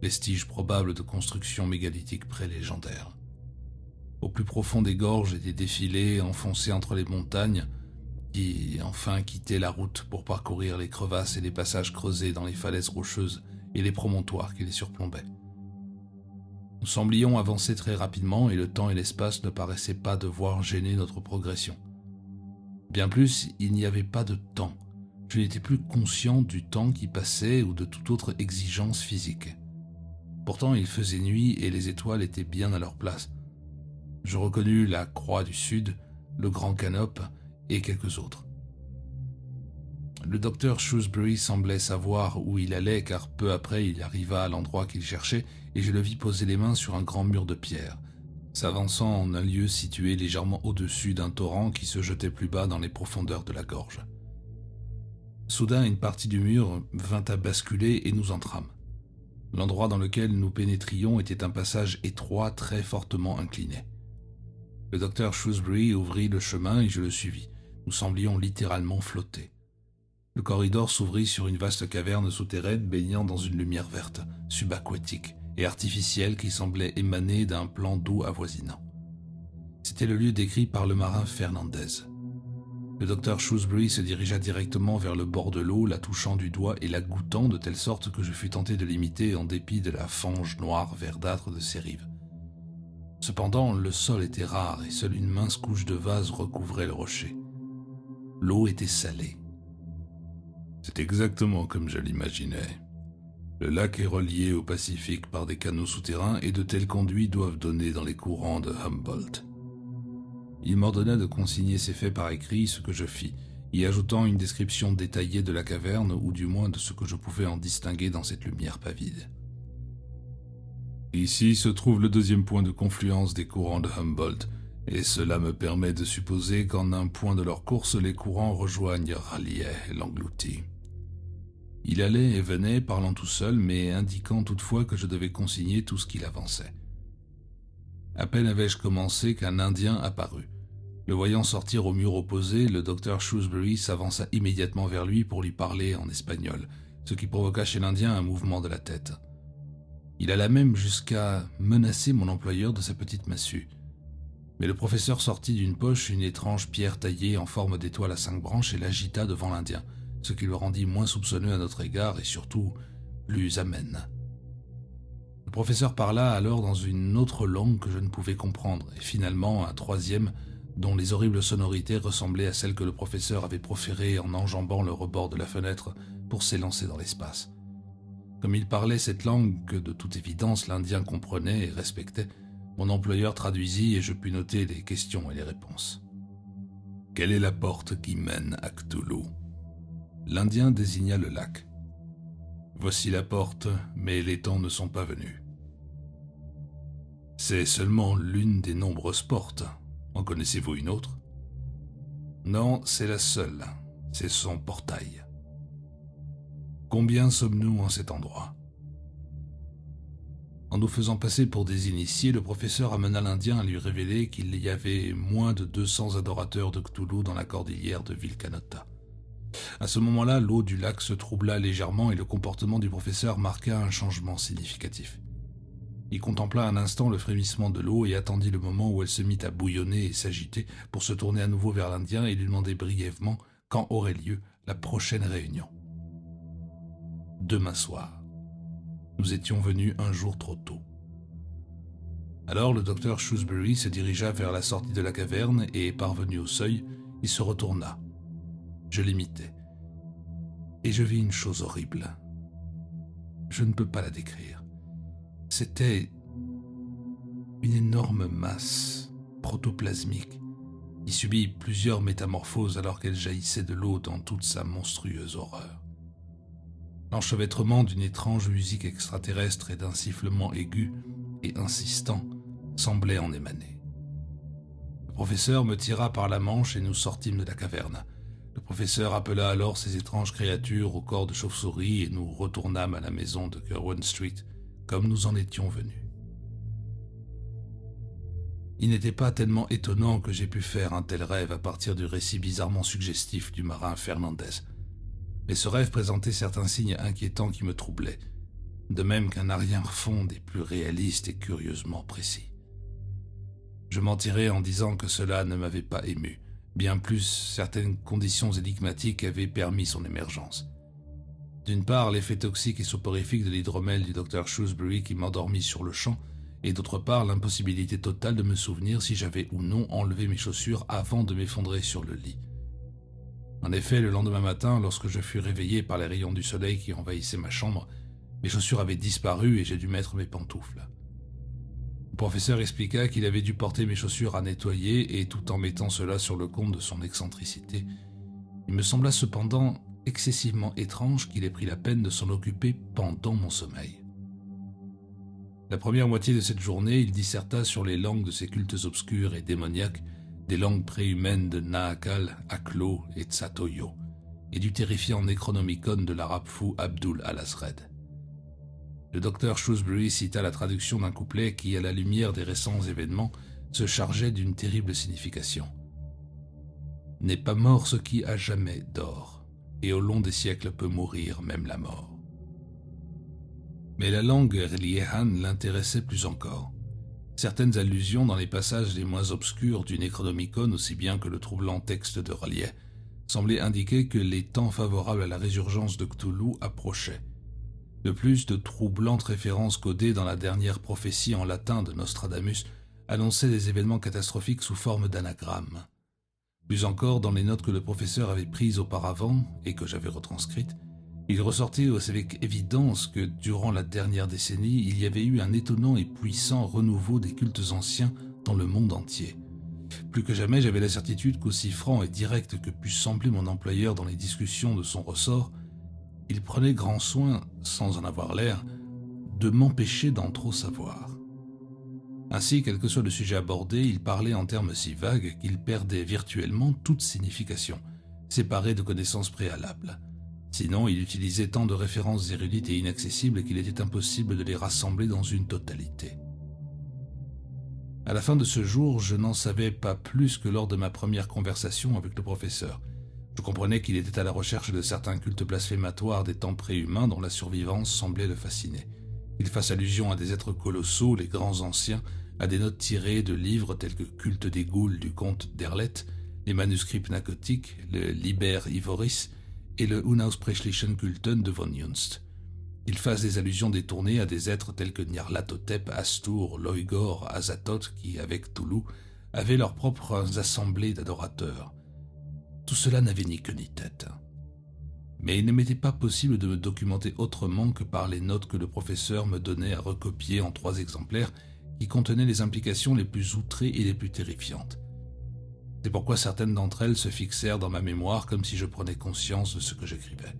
vestiges probables de constructions mégalithiques prélégendaires. Au plus profond des gorges et des défilés enfoncés entre les montagnes, qui enfin quittaient la route pour parcourir les crevasses et les passages creusés dans les falaises rocheuses et les promontoires qui les surplombaient. Nous semblions avancer très rapidement et le temps et l'espace ne paraissaient pas devoir gêner notre progression. Bien plus, il n'y avait pas de temps. Je n'étais plus conscient du temps qui passait ou de toute autre exigence physique. Pourtant, il faisait nuit et les étoiles étaient bien à leur place. Je reconnus la Croix du Sud, le Grand Canope et quelques autres. Le docteur Shrewsbury semblait savoir où il allait car peu après il arriva à l'endroit qu'il cherchait et je le vis poser les mains sur un grand mur de pierre, s'avançant en un lieu situé légèrement au-dessus d'un torrent qui se jetait plus bas dans les profondeurs de la gorge. Soudain, une partie du mur vint à basculer et nous entrâmes. L'endroit dans lequel nous pénétrions était un passage étroit très fortement incliné. Le docteur Shrewsbury ouvrit le chemin et je le suivis. Nous semblions littéralement flotter. Le corridor s'ouvrit sur une vaste caverne souterraine baignant dans une lumière verte, subaquatique et artificielle qui semblait émaner d'un plan d'eau avoisinant. C'était le lieu décrit par le marin Fernandez. Le docteur Shrewsbury se dirigea directement vers le bord de l'eau, la touchant du doigt et la goûtant de telle sorte que je fus tenté de l'imiter en dépit de la fange noire verdâtre de ses rives. Cependant, le sol était rare et seule une mince couche de vase recouvrait le rocher. L'eau était salée. C'est exactement comme je l'imaginais. Le lac est relié au Pacifique par des canaux souterrains et de tels conduits doivent donner dans les courants de Humboldt. Il m'ordonna de consigner ces faits par écrit, ce que je fis, y ajoutant une description détaillée de la caverne ou du moins de ce que je pouvais en distinguer dans cette lumière pavide. Ici se trouve le deuxième point de confluence des courants de Humboldt, et cela me permet de supposer qu'en un point de leur course, les courants rejoignent Raleigh et l'engloutit. Il allait et venait, parlant tout seul, mais indiquant toutefois que je devais consigner tout ce qu'il avançait. À peine avais-je commencé qu'un Indien apparut. Le voyant sortir au mur opposé, le docteur Shrewsbury s'avança immédiatement vers lui pour lui parler en espagnol, ce qui provoqua chez l'Indien un mouvement de la tête. Il alla même jusqu'à menacer mon employeur de sa petite massue. Mais le professeur sortit d'une poche une étrange pierre taillée en forme d'étoile à 5 branches et l'agita devant l'Indien, ce qui le rendit moins soupçonneux à notre égard et surtout plus amène. Le professeur parla alors dans une autre langue que je ne pouvais comprendre, et finalement un troisième, dont les horribles sonorités ressemblaient à celles que le professeur avait proférées en enjambant le rebord de la fenêtre pour s'élancer dans l'espace. Comme il parlait cette langue que de toute évidence l'Indien comprenait et respectait, mon employeur traduisit et je pus noter les questions et les réponses. « Quelle est la porte qui mène à Cthulhu ?» L'Indien désigna le lac. « Voici la porte, mais les temps ne sont pas venus. » « C'est seulement l'une des nombreuses portes. En connaissez-vous une autre ?»« Non, c'est la seule. C'est son portail. » « Combien sommes-nous en cet endroit ?» En nous faisant passer pour des initiés, le professeur amena l'Indien à lui révéler qu'il y avait moins de 200 adorateurs de Cthulhu dans la cordillère de Vilcanota. À ce moment-là, l'eau du lac se troubla légèrement et le comportement du professeur marqua un changement significatif. Il contempla un instant le frémissement de l'eau et attendit le moment où elle se mit à bouillonner et s'agiter pour se tourner à nouveau vers l'Indien et lui demander brièvement quand aurait lieu la prochaine réunion. Demain soir. Nous étions venus un jour trop tôt. Alors le docteur Shrewsbury se dirigea vers la sortie de la caverne et, parvenu au seuil, il se retourna. Je l'imitai. Et je vis une chose horrible. Je ne peux pas la décrire. C'était une énorme masse protoplasmique qui subit plusieurs métamorphoses alors qu'elle jaillissait de l'eau dans toute sa monstrueuse horreur. L'enchevêtrement d'une étrange musique extraterrestre et d'un sifflement aigu et insistant semblait en émaner. Le professeur me tira par la manche et nous sortîmes de la caverne. Le professeur appela alors ces étranges créatures au corps de chauve-souris et nous retournâmes à la maison de Curwen Street comme nous en étions venus. Il n'était pas tellement étonnant que j'aie pu faire un tel rêve à partir du récit bizarrement suggestif du marin Fernandez. Mais ce rêve présentait certains signes inquiétants qui me troublaient, de même qu'un arrière-fond des plus réalistes et curieusement précis. Je mentirais en disant que cela ne m'avait pas ému, bien plus certaines conditions énigmatiques avaient permis son émergence. D'une part, l'effet toxique et soporifique de l'hydromel du docteur Shrewsbury qui m'endormit sur le champ, et d'autre part, l'impossibilité totale de me souvenir si j'avais ou non enlevé mes chaussures avant de m'effondrer sur le lit. En effet, le lendemain matin, lorsque je fus réveillé par les rayons du soleil qui envahissaient ma chambre, mes chaussures avaient disparu et j'ai dû mettre mes pantoufles. Le professeur expliqua qu'il avait dû porter mes chaussures à nettoyer et tout en mettant cela sur le compte de son excentricité, il me sembla cependant excessivement étrange qu'il ait pris la peine de s'en occuper pendant mon sommeil. La première moitié de cette journée, il disserta sur les langues de ces cultes obscurs et démoniaques, des langues préhumaines de Naakal, Aklo et Tsatoyo, et du terrifiant Necronomicon de l'arabe fou Abdul al-Azred. Le docteur Shrewsbury cita la traduction d'un couplet qui, à la lumière des récents événements, se chargeait d'une terrible signification. « N'est pas mort ce qui à jamais dort, et au long des siècles peut mourir même la mort. » Mais la langue Rlihan l'intéressait plus encore. Certaines allusions dans les passages les moins obscurs du Necronomicon, aussi bien que le troublant texte de R'lyeh, semblaient indiquer que les temps favorables à la résurgence de Cthulhu approchaient. De plus, de troublantes références codées dans la dernière prophétie en latin de Nostradamus annonçaient des événements catastrophiques sous forme d'anagrammes. Plus encore, dans les notes que le professeur avait prises auparavant et que j'avais retranscrites, il ressortait avec évidence que, durant la dernière décennie, il y avait eu un étonnant et puissant renouveau des cultes anciens dans le monde entier. Plus que jamais, j'avais la certitude qu'aussi franc et direct que pût sembler mon employeur dans les discussions de son ressort, il prenait grand soin, sans en avoir l'air, de m'empêcher d'en trop savoir. Ainsi, quel que soit le sujet abordé, il parlait en termes si vagues qu'il perdait virtuellement toute signification, séparé de connaissances préalables. Sinon, il utilisait tant de références érudites et inaccessibles qu'il était impossible de les rassembler dans une totalité. À la fin de ce jour, je n'en savais pas plus que lors de ma première conversation avec le professeur. Je comprenais qu'il était à la recherche de certains cultes blasphématoires des temps préhumains dont la survivance semblait le fasciner. Qu'il fasse allusion à des êtres colossaux, les grands anciens, à des notes tirées de livres tels que Culte des Ghouls du comte d'Erlet, les manuscrits pnacotiques, le Liber Ivoris et le Unausprechlichen Kulten de von Junst. Qu'il fasse des allusions détournées à des êtres tels que Nyarlathotep, Astur, Loigor, Azathoth qui, avec Cthulhu, avaient leurs propres assemblées d'adorateurs. Tout cela n'avait ni queue ni tête. Mais il ne m'était pas possible de me documenter autrement que par les notes que le professeur me donnait à recopier en 3 exemplaires qui contenaient les implications les plus outrées et les plus terrifiantes. C'est pourquoi certaines d'entre elles se fixèrent dans ma mémoire comme si je prenais conscience de ce que j'écrivais.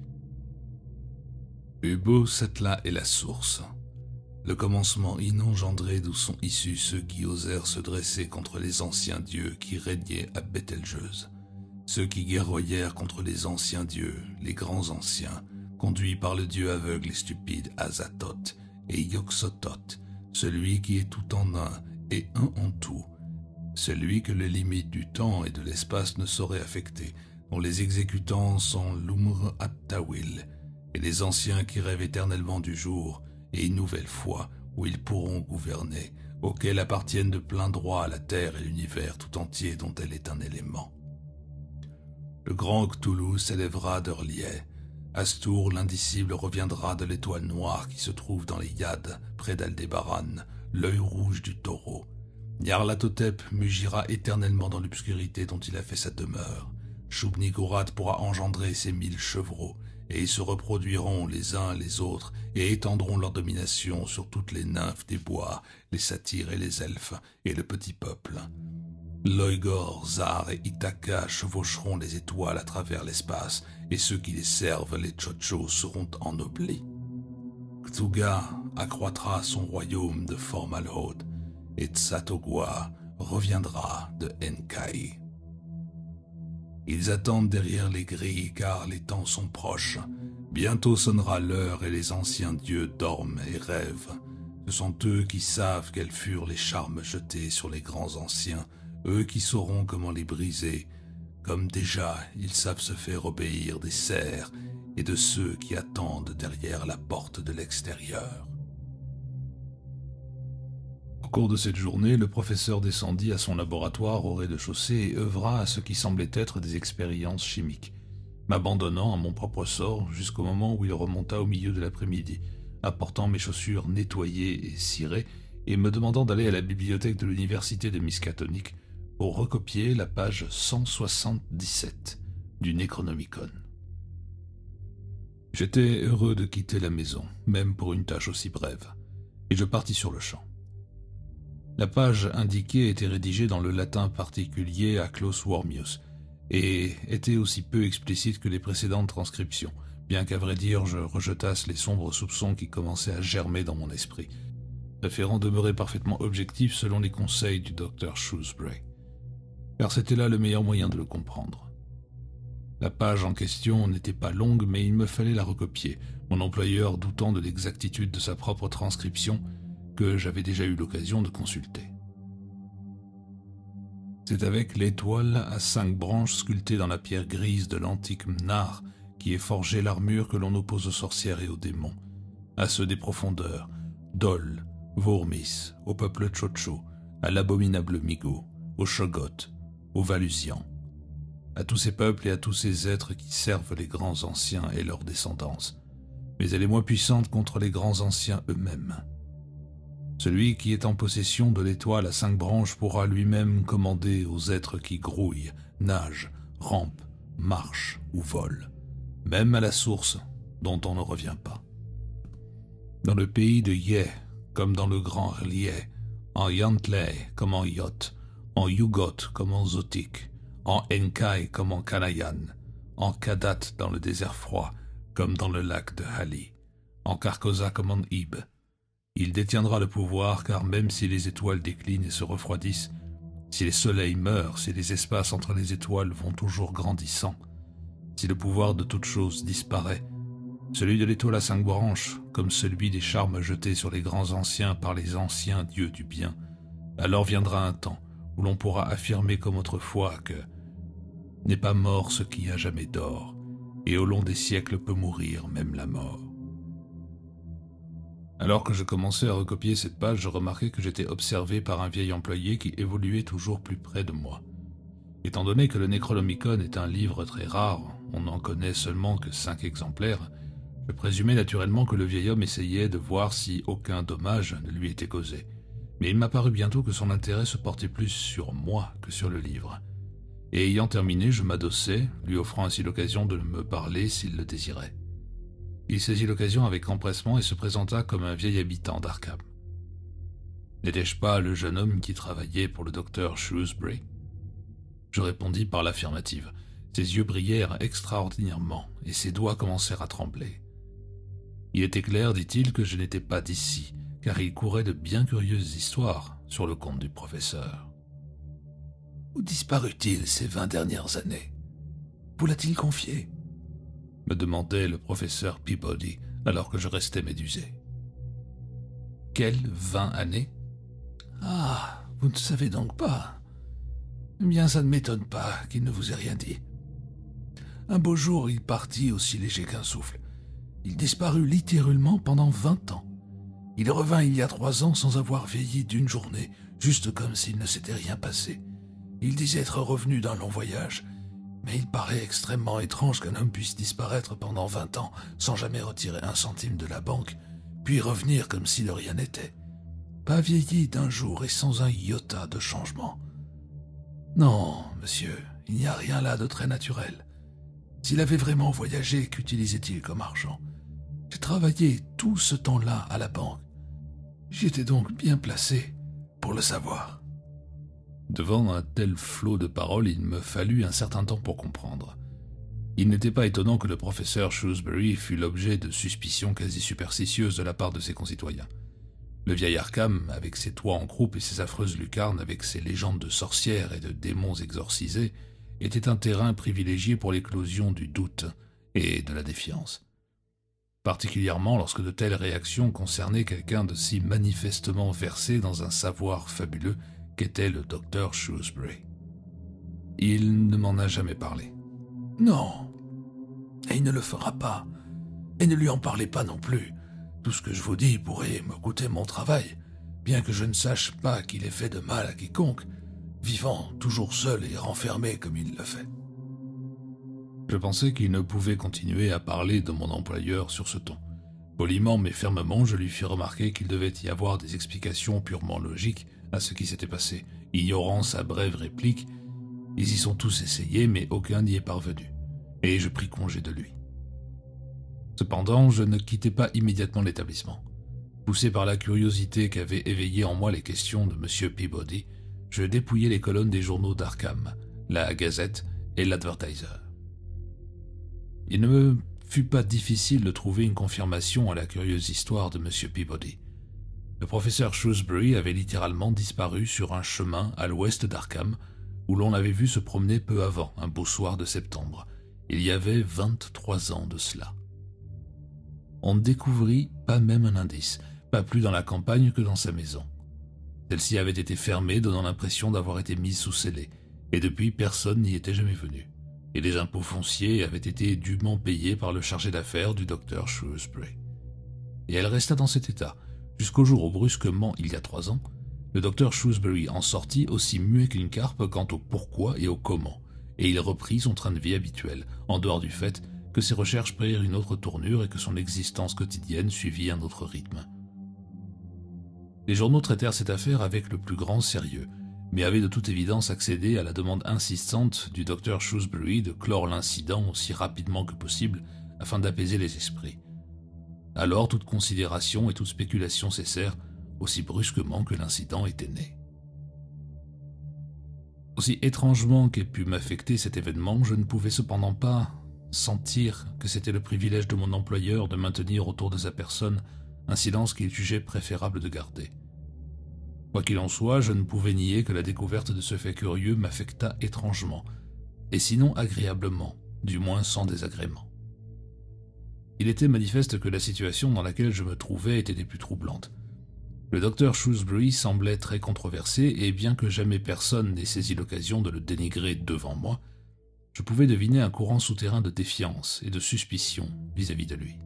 Ubo Setla est la source, le commencement inengendré d'où sont issus ceux qui osèrent se dresser contre les anciens dieux qui régnaient à Bételgeuse. Ceux qui guerroyèrent contre les anciens dieux, les grands anciens, conduits par le dieu aveugle et stupide Azathoth et Yog-Sothoth, celui qui est tout en un et un en tout, celui que les limites du temps et de l'espace ne sauraient affecter, dont les exécutants sont l'Umr At-Tawil, et les anciens qui rêvent éternellement du jour et une nouvelle fois où ils pourront gouverner, auxquels appartiennent de plein droit la terre et l'univers tout entier dont elle est un élément. Le grand Cthulhu s'élèvera de R'lyeh. Astur, l'indicible, reviendra de l'étoile noire qui se trouve dans les Yad, près d'Aldébaran, l'œil rouge du taureau. Nyarlathotep mugira éternellement dans l'obscurité dont il a fait sa demeure. Shub-Niggurath pourra engendrer ses 1000 chevreaux, et ils se reproduiront les uns les autres et étendront leur domination sur toutes les nymphes des bois, les satyres et les elfes, et le petit peuple. Loigor, Zar et Ithaca chevaucheront les étoiles à travers l'espace, et ceux qui les servent, les Tchotchos, seront ennoblis. Cthugha accroîtra son royaume de Formalhaud, et Tsatogwa reviendra de Enkai. Ils attendent derrière les grilles car les temps sont proches. Bientôt sonnera l'heure et les anciens dieux dorment et rêvent. Ce sont eux qui savent quels furent les charmes jetés sur les grands anciens, eux qui sauront comment les briser, comme déjà ils savent se faire obéir des serfs et de ceux qui attendent derrière la porte de l'extérieur. Au cours de cette journée, le professeur descendit à son laboratoire au rez-de-chaussée et œuvra à ce qui semblait être des expériences chimiques, m'abandonnant à mon propre sort jusqu'au moment où il remonta au milieu de l'après-midi, apportant mes chaussures nettoyées et cirées et me demandant d'aller à la bibliothèque de l'université de Miskatonic pour recopier la page 177 du Necronomicon. J'étais heureux de quitter la maison, même pour une tâche aussi brève, et je partis sur le champ. La page indiquée était rédigée dans le latin particulier à Klaus Wormius et était aussi peu explicite que les précédentes transcriptions, bien qu'à vrai dire je rejetasse les sombres soupçons qui commençaient à germer dans mon esprit, préférant demeurer parfaitement objectif selon les conseils du docteur Shrewsbury, car c'était là le meilleur moyen de le comprendre. La page en question n'était pas longue, mais il me fallait la recopier, mon employeur doutant de l'exactitude de sa propre transcription que j'avais déjà eu l'occasion de consulter. C'est avec l'étoile à 5 branches sculptée dans la pierre grise de l'antique Mnar qui est forgée l'armure que l'on oppose aux sorcières et aux démons, à ceux des profondeurs, Dol, Vourmis, au peuple Tchotcho, à l'abominable Migo, aux Shoggoths, aux Valusians, à tous ces peuples et à tous ces êtres qui servent les grands anciens et leur descendance. Mais elle est moins puissante contre les grands anciens eux-mêmes. Celui qui est en possession de l'étoile à 5 branches pourra lui-même commander aux êtres qui grouillent, nagent, rampent, marchent ou volent, même à la source dont on ne revient pas. Dans le pays de Yé, comme dans le grand Rlié, en Yantley comme en Yot, en Yugot comme en Zotik, en Enkai comme en Kanayan, en Kadat dans le désert froid comme dans le lac de Hali, en Carcosa comme en Ib. Il détiendra le pouvoir car même si les étoiles déclinent et se refroidissent, si les soleils meurent, si les espaces entre les étoiles vont toujours grandissant, si le pouvoir de toute chose disparaît, celui de l'étoile à 5 branches, comme celui des charmes jetés sur les grands anciens par les anciens dieux du bien, alors viendra un temps où l'on pourra affirmer comme autrefois que n'est pas mort ce qui a jamais d'or, et au long des siècles peut mourir même la mort. Alors que je commençais à recopier cette page, je remarquai que j'étais observé par un vieil employé qui évoluait toujours plus près de moi. Étant donné que le Necronomicon est un livre très rare, on n'en connaît seulement que 5 exemplaires, je présumais naturellement que le vieil homme essayait de voir si aucun dommage ne lui était causé. Mais il m'apparut bientôt que son intérêt se portait plus sur moi que sur le livre. Et ayant terminé, je m'adossai, lui offrant ainsi l'occasion de me parler s'il le désirait. Il saisit l'occasion avec empressement et se présenta comme un vieil habitant d'Arkham. N'étais-je pas le jeune homme qui travaillait pour le docteur Shrewsbury? Je répondis par l'affirmative. Ses yeux brillèrent extraordinairement et ses doigts commencèrent à trembler. Il était clair, dit-il, que je n'étais pas d'ici, car il courait de bien curieuses histoires sur le compte du professeur. Où disparut-il ces 20 dernières années? Vous l'a-t-il confié? Me demandait le professeur Peabody, alors que je restais médusé. Quelles 20 années? Ah, vous ne savez donc pas. Eh bien, ça ne m'étonne pas qu'il ne vous ait rien dit. Un beau jour, il partit aussi léger qu'un souffle. Il disparut littéralement pendant 20 ans. Il revint il y a 3 ans sans avoir vieilli d'une journée, juste comme s'il ne s'était rien passé. Il disait être revenu d'un long voyage, mais il paraît extrêmement étrange qu'un homme puisse disparaître pendant 20 ans sans jamais retirer un centime de la banque, puis revenir comme si de rien n'était. Pas vieilli d'un jour et sans un iota de changement. Non, monsieur, il n'y a rien là de très naturel. S'il avait vraiment voyagé, qu'utilisait-il comme argent? J'ai travaillé tout ce temps-là à la banque. J'y étais donc bien placé pour le savoir. Devant un tel flot de paroles, il me fallut un certain temps pour comprendre. Il n'était pas étonnant que le professeur Shrewsbury fût l'objet de suspicions quasi superstitieuses de la part de ses concitoyens. Le vieil Arkham, avec ses toits en croupe et ses affreuses lucarnes, avec ses légendes de sorcières et de démons exorcisés, était un terrain privilégié pour l'éclosion du doute et de la défiance. Particulièrement lorsque de telles réactions concernaient quelqu'un de si manifestement versé dans un savoir fabuleux qu'était le docteur Shrewsbury. Il ne m'en a jamais parlé. Non, et il ne le fera pas, et ne lui en parlez pas non plus. Tout ce que je vous dis pourrait me coûter mon travail, bien que je ne sache pas qu'il ait fait de mal à quiconque, vivant toujours seul et renfermé comme il le fait. Je pensais qu'il ne pouvait continuer à parler de mon employeur sur ce ton. Poliment mais fermement, je lui fis remarquer qu'il devait y avoir des explications purement logiques à ce qui s'était passé. Ignorant sa brève réplique, ils y sont tous essayés, mais aucun n'y est parvenu, et je pris congé de lui. Cependant, je ne quittai pas immédiatement l'établissement. Poussé par la curiosité qu'avaient éveillé en moi les questions de M. Peabody, je dépouillai les colonnes des journaux d'Arkham, la Gazette et l'Advertiser. Il ne me fut pas difficile de trouver une confirmation à la curieuse histoire de M. Peabody. Le professeur Shrewsbury avait littéralement disparu sur un chemin à l'ouest d'Arkham, où l'on l'avait vu se promener peu avant, un beau soir de septembre, Il y avait 23 ans de cela. On ne découvrit pas même un indice, pas plus dans la campagne que dans sa maison. Celle-ci avait été fermée, donnant l'impression d'avoir été mise sous scellé, et depuis personne n'y était jamais venu. Et les impôts fonciers avaient été dûment payés par le chargé d'affaires du docteur Shrewsbury. Et elle resta dans cet état, jusqu'au jour où brusquement, il y a 3 ans, le docteur Shrewsbury en sortit aussi muet qu'une carpe quant au pourquoi et au comment, et il reprit son train de vie habituel, en dehors du fait que ses recherches prirent une autre tournure et que son existence quotidienne suivit un autre rythme. Les journaux traitèrent cette affaire avec le plus grand sérieux, mais avaient de toute évidence accédé à la demande insistante du docteur Shrewsbury de clore l'incident aussi rapidement que possible afin d'apaiser les esprits. Alors toute considération et toute spéculation cessèrent aussi brusquement que l'incident était né. Aussi étrangement qu'ait pu m'affecter cet événement, je ne pouvais cependant pas sentir que c'était le privilège de mon employeur de maintenir autour de sa personne un silence qu'il jugeait préférable de garder. Quoi qu'il en soit, je ne pouvais nier que la découverte de ce fait curieux m'affecta étrangement, et sinon agréablement, du moins sans désagrément. Il était manifeste que la situation dans laquelle je me trouvais était des plus troublantes. Le docteur Shrewsbury semblait très controversé, et bien que jamais personne n'ait saisi l'occasion de le dénigrer devant moi, je pouvais deviner un courant souterrain de défiance et de suspicion vis-à-vis de lui.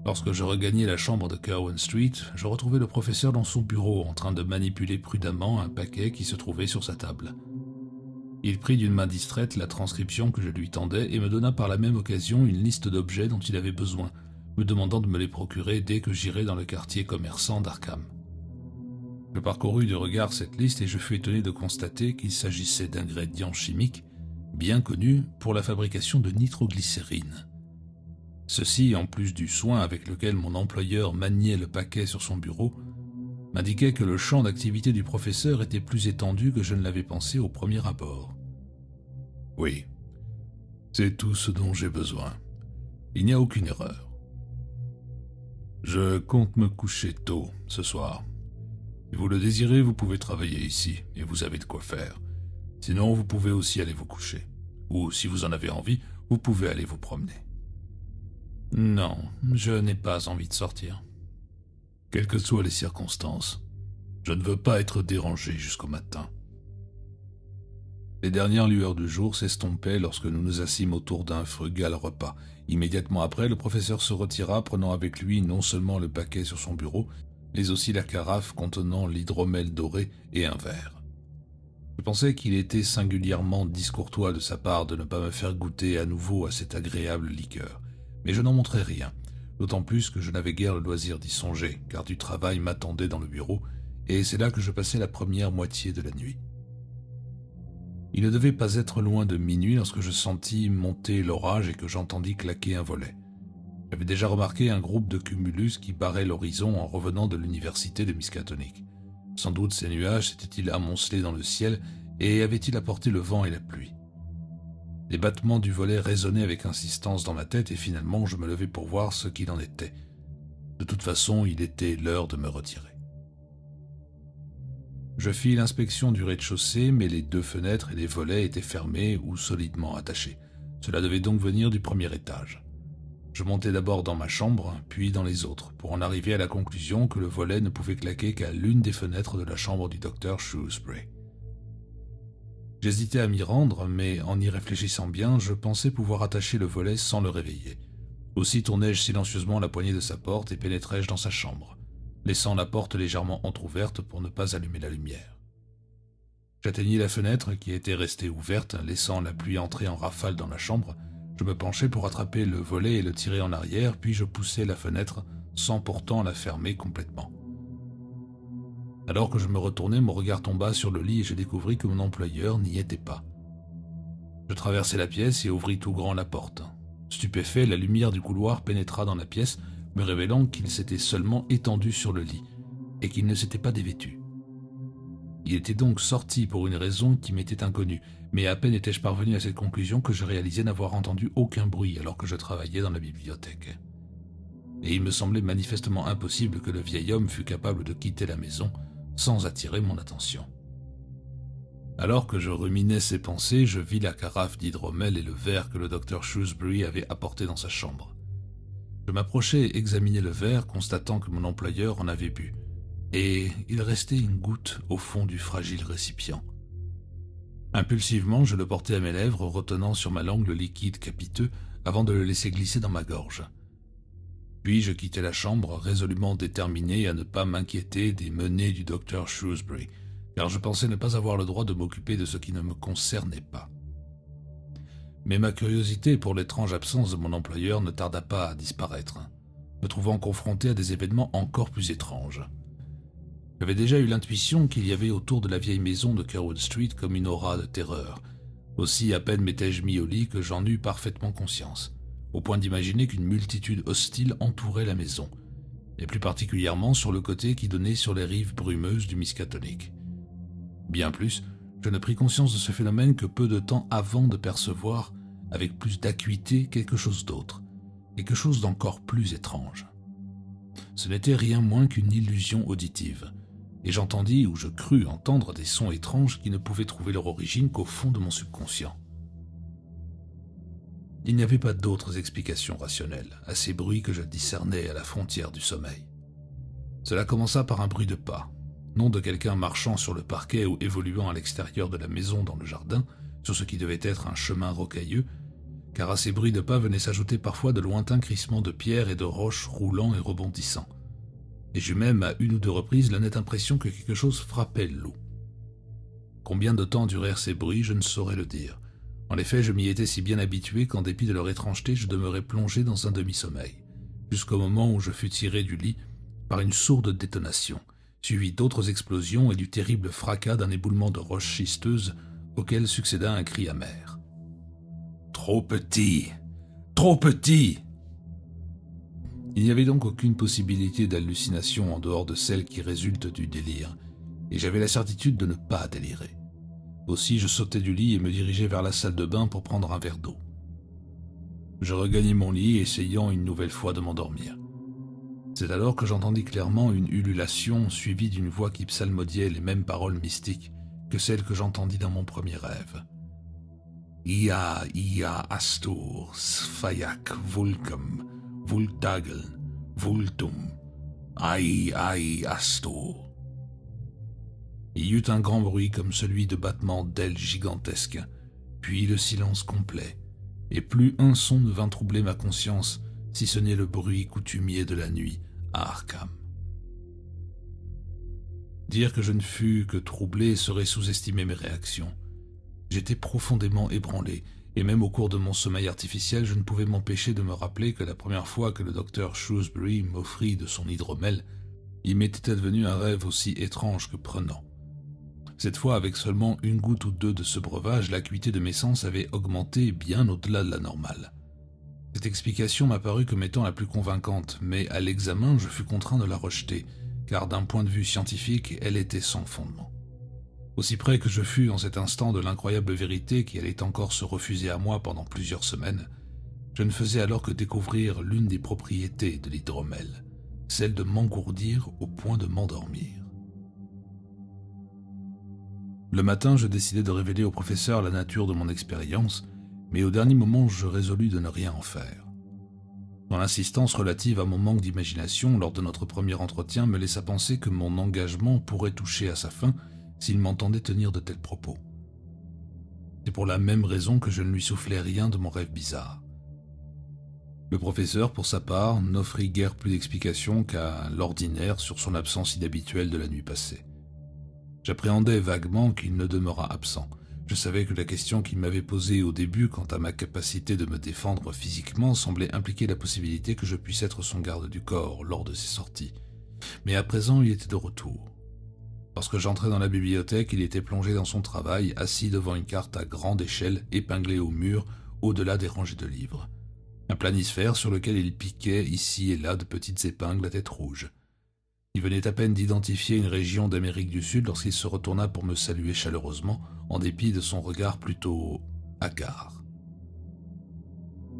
Lorsque je regagnai la chambre de Curwen Street, je retrouvai le professeur dans son bureau en train de manipuler prudemment un paquet qui se trouvait sur sa table. Il prit d'une main distraite la transcription que je lui tendais et me donna par la même occasion une liste d'objets dont il avait besoin, me demandant de me les procurer dès que j'irais dans le quartier commerçant d'Arkham. Je parcourus de regard cette liste et je fus étonné de constater qu'il s'agissait d'ingrédients chimiques bien connus pour la fabrication de nitroglycérine. Ceci, en plus du soin avec lequel mon employeur maniait le paquet sur son bureau, m'indiquait que le champ d'activité du professeur était plus étendu que je ne l'avais pensé au premier abord. Oui, c'est tout ce dont j'ai besoin. Il n'y a aucune erreur. Je compte me coucher tôt ce soir. Si vous le désirez, vous pouvez travailler ici, et vous avez de quoi faire. Sinon, vous pouvez aussi aller vous coucher. Ou, si vous en avez envie, vous pouvez aller vous promener. Non, je n'ai pas envie de sortir. Quelles que soient les circonstances, je ne veux pas être dérangé jusqu'au matin. Les dernières lueurs du jour s'estompaient lorsque nous nous assîmes autour d'un frugal repas. Immédiatement après, le professeur se retira, prenant avec lui non seulement le paquet sur son bureau, mais aussi la carafe contenant l'hydromel doré et un verre. Je pensais qu'il était singulièrement discourtois de sa part de ne pas me faire goûter à nouveau à cette agréable liqueur, mais je n'en montrai rien, d'autant plus que je n'avais guère le loisir d'y songer, car du travail m'attendait dans le bureau, et c'est là que je passais la première moitié de la nuit. Il ne devait pas être loin de minuit lorsque je sentis monter l'orage et que j'entendis claquer un volet. J'avais déjà remarqué un groupe de cumulus qui barrait l'horizon en revenant de l'université de Miskatonic. Sans doute ces nuages s'étaient-ils amoncelés dans le ciel et avaient-ils apporté le vent et la pluie. Les battements du volet résonnaient avec insistance dans ma tête et finalement je me levai pour voir ce qu'il en était. De toute façon, il était l'heure de me retirer. Je fis l'inspection du rez-de-chaussée, mais les 2 fenêtres et les volets étaient fermés ou solidement attachés. Cela devait donc venir du premier étage. Je montai d'abord dans ma chambre, puis dans les autres, pour en arriver à la conclusion que le volet ne pouvait claquer qu'à l'une des fenêtres de la chambre du docteur Shrewsbury. J'hésitais à m'y rendre, mais en y réfléchissant bien, je pensais pouvoir attacher le volet sans le réveiller. Aussi tournai-je silencieusement la poignée de sa porte et pénétrai-je dans sa chambre, laissant la porte légèrement entr'ouverte pour ne pas allumer la lumière. J'atteignis la fenêtre qui était restée ouverte, laissant la pluie entrer en rafale dans la chambre. Je me penchai pour attraper le volet et le tirer en arrière, puis je poussai la fenêtre sans pourtant la fermer complètement. Alors que je me retournai, mon regard tomba sur le lit et je découvris que mon employeur n'y était pas. Je traversai la pièce et ouvris tout grand la porte. Stupéfait, la lumière du couloir pénétra dans la pièce, me révélant qu'il s'était seulement étendu sur le lit et qu'il ne s'était pas dévêtu. Il était donc sorti pour une raison qui m'était inconnue, mais à peine étais-je parvenu à cette conclusion que je réalisais n'avoir entendu aucun bruit alors que je travaillais dans la bibliothèque. Et il me semblait manifestement impossible que le vieil homme fût capable de quitter la maison sans attirer mon attention. Alors que je ruminais ces pensées, je vis la carafe d'hydromel et le verre que le docteur Shrewsbury avait apporté dans sa chambre. Je m'approchai et examinai le verre, constatant que mon employeur en avait bu, et il restait une goutte au fond du fragile récipient. Impulsivement, je le portai à mes lèvres, retenant sur ma langue le liquide capiteux avant de le laisser glisser dans ma gorge. Puis je quittai la chambre, résolument déterminé à ne pas m'inquiéter des menées du docteur Shrewsbury, car je pensais ne pas avoir le droit de m'occuper de ce qui ne me concernait pas. Mais ma curiosité pour l'étrange absence de mon employeur ne tarda pas à disparaître, me trouvant confronté à des événements encore plus étranges. J'avais déjà eu l'intuition qu'il y avait autour de la vieille maison de Carewood Street comme une aura de terreur. Aussi à peine m'étais-je mis au lit que j'en eus parfaitement conscience, au point d'imaginer qu'une multitude hostile entourait la maison, et plus particulièrement sur le côté qui donnait sur les rives brumeuses du Miskatonic. Bien plus, je ne pris conscience de ce phénomène que peu de temps avant de percevoir, avec plus d'acuité, quelque chose d'autre, quelque chose d'encore plus étrange. Ce n'était rien moins qu'une illusion auditive, et j'entendis ou je crus entendre des sons étranges qui ne pouvaient trouver leur origine qu'au fond de mon subconscient. Il n'y avait pas d'autres explications rationnelles à ces bruits que je discernais à la frontière du sommeil. Cela commença par un bruit de pas, non de quelqu'un marchant sur le parquet ou évoluant à l'extérieur de la maison dans le jardin, sur ce qui devait être un chemin rocailleux, car à ces bruits de pas venaient s'ajouter parfois de lointains crissements de pierres et de roches roulant et rebondissant. Et j'eus même à une ou deux reprises la nette impression que quelque chose frappait le loup. Combien de temps durèrent ces bruits, je ne saurais le dire. En effet, je m'y étais si bien habitué qu'en dépit de leur étrangeté, je demeurais plongé dans un demi-sommeil, jusqu'au moment où je fus tiré du lit par une sourde détonation, suivie d'autres explosions et du terrible fracas d'un éboulement de roches schisteuses auquel succéda un cri amer. « Trop petit! Trop petit !» Il n'y avait donc aucune possibilité d'hallucination en dehors de celle qui résulte du délire, et j'avais la certitude de ne pas délirer. Aussi je sautai du lit et me dirigeai vers la salle de bain pour prendre un verre d'eau. Je regagnai mon lit, essayant une nouvelle fois de m'endormir. C'est alors que j'entendis clairement une ululation suivie d'une voix qui psalmodiait les mêmes paroles mystiques que celles que j'entendis dans mon premier rêve. Ia astur, sfayak vulcum, vultageln, vultum, ai astur. Il y eut un grand bruit comme celui de battements d'ailes gigantesques, puis le silence complet, et plus un son ne vint troubler ma conscience, si ce n'est le bruit coutumier de la nuit à Arkham. Dire que je ne fus que troublé serait sous-estimer mes réactions. J'étais profondément ébranlé, et même au cours de mon sommeil artificiel, je ne pouvais m'empêcher de me rappeler que la première fois que le docteur Shrewsbury m'offrit de son hydromel, il m'était advenu un rêve aussi étrange que prenant. Cette fois, avec seulement une goutte ou deux de ce breuvage, l'acuité de mes sens avait augmenté bien au-delà de la normale. Cette explication m'apparut comme étant la plus convaincante, mais à l'examen, je fus contraint de la rejeter, car d'un point de vue scientifique, elle était sans fondement. Aussi près que je fus en cet instant de l'incroyable vérité qui allait encore se refuser à moi pendant plusieurs semaines, je ne faisais alors que découvrir l'une des propriétés de l'hydromel, celle de m'engourdir au point de m'endormir. Le matin, je décidai de révéler au professeur la nature de mon expérience, mais au dernier moment, je résolus de ne rien en faire. Dans l'insistance relative à mon manque d'imagination lors de notre premier entretien me laissa penser que mon engagement pourrait toucher à sa fin s'il m'entendait tenir de tels propos. C'est pour la même raison que je ne lui soufflai rien de mon rêve bizarre. Le professeur, pour sa part, n'offrit guère plus d'explications qu'à l'ordinaire sur son absence inhabituelle de la nuit passée. J'appréhendais vaguement qu'il ne demeurât absent. Je savais que la question qu'il m'avait posée au début quant à ma capacité de me défendre physiquement semblait impliquer la possibilité que je puisse être son garde du corps lors de ses sorties. Mais à présent, il était de retour. Lorsque j'entrai dans la bibliothèque, il était plongé dans son travail, assis devant une carte à grande échelle épinglée au mur, au-delà des rangées de livres. Un planisphère sur lequel il piquait ici et là de petites épingles à tête rouge. Il venait à peine d'identifier une région d'Amérique du Sud lorsqu'il se retourna pour me saluer chaleureusement, en dépit de son regard plutôt hagard.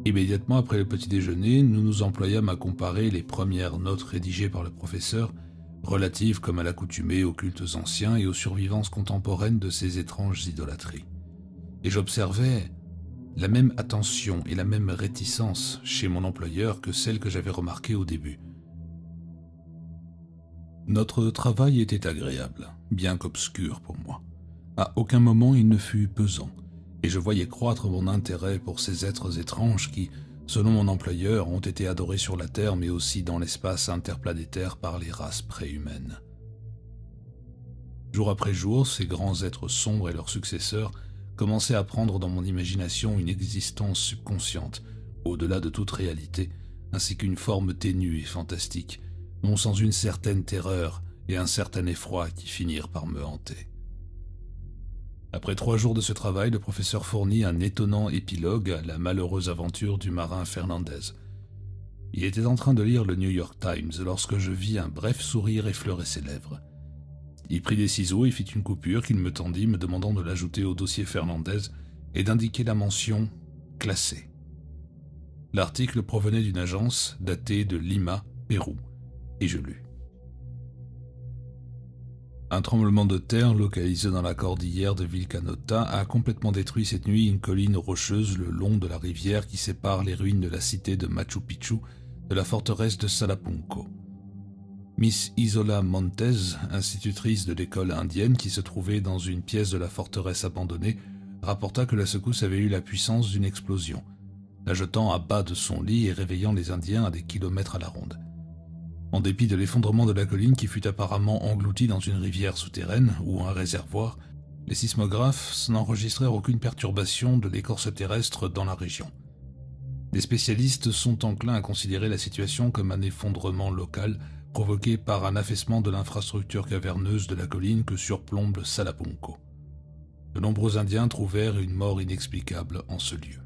Immédiatement après le petit déjeuner, nous nous employâmes à comparer les premières notes rédigées par le professeur relatives comme à l'accoutumée aux cultes anciens et aux survivances contemporaines de ces étranges idolâtries. Et j'observais la même attention et la même réticence chez mon employeur que celle que j'avais remarquée au début. Notre travail était agréable, bien qu'obscur pour moi. À aucun moment il ne fut pesant, et je voyais croître mon intérêt pour ces êtres étranges qui, selon mon employeur, ont été adorés sur la Terre mais aussi dans l'espace interplanétaire par les races préhumaines. Jour après jour, ces grands êtres sombres et leurs successeurs commençaient à prendre dans mon imagination une existence subconsciente, au-delà de toute réalité, ainsi qu'une forme ténue et fantastique, non sans une certaine terreur et un certain effroi qui finirent par me hanter. Après 3 jours de ce travail, le professeur fournit un étonnant épilogue à la malheureuse aventure du marin Fernandez. Il était en train de lire le New York Times lorsque je vis un bref sourire effleurer ses lèvres. Il prit des ciseaux et fit une coupure qu'il me tendit, me demandant de l'ajouter au dossier Fernandez et d'indiquer la mention « classée ». L'article provenait d'une agence datée de Lima, Pérou, et je lus. Un tremblement de terre localisé dans la cordillère de Vilcanota a complètement détruit cette nuit une colline rocheuse le long de la rivière qui sépare les ruines de la cité de Machu Picchu de la forteresse de Salapunco. Miss Isola Montez, institutrice de l'école indienne qui se trouvait dans une pièce de la forteresse abandonnée, rapporta que la secousse avait eu la puissance d'une explosion, la jetant à bas de son lit et réveillant les Indiens à des kilomètres à la ronde. En dépit de l'effondrement de la colline qui fut apparemment engloutie dans une rivière souterraine ou un réservoir, les sismographes n'enregistrèrent aucune perturbation de l'écorce terrestre dans la région. Les spécialistes sont enclins à considérer la situation comme un effondrement local provoqué par un affaissement de l'infrastructure caverneuse de la colline que surplombe Salapunco. De nombreux Indiens trouvèrent une mort inexplicable en ce lieu.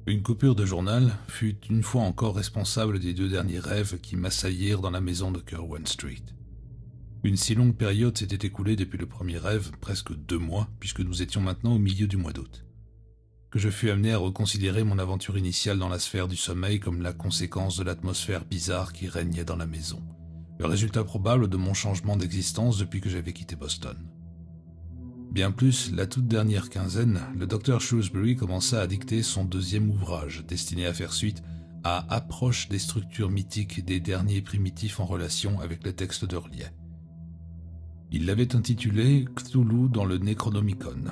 Une coupure de journal fut une fois encore responsable des 2 derniers rêves qui m'assaillirent dans la maison de Curwen Street. Une si longue période s'était écoulée depuis le premier rêve, presque 2 mois, puisque nous étions maintenant au milieu du mois d'août, que je fus amené à reconsidérer mon aventure initiale dans la sphère du sommeil comme la conséquence de l'atmosphère bizarre qui régnait dans la maison, le résultat probable de mon changement d'existence depuis que j'avais quitté Boston. Bien plus, la toute dernière quinzaine, le Dr Shrewsbury commença à dicter son 2e ouvrage, destiné à faire suite à Approche des structures mythiques des derniers primitifs en relation avec les textes d'Hurlier. Il l'avait intitulé Cthulhu dans le Necronomicon,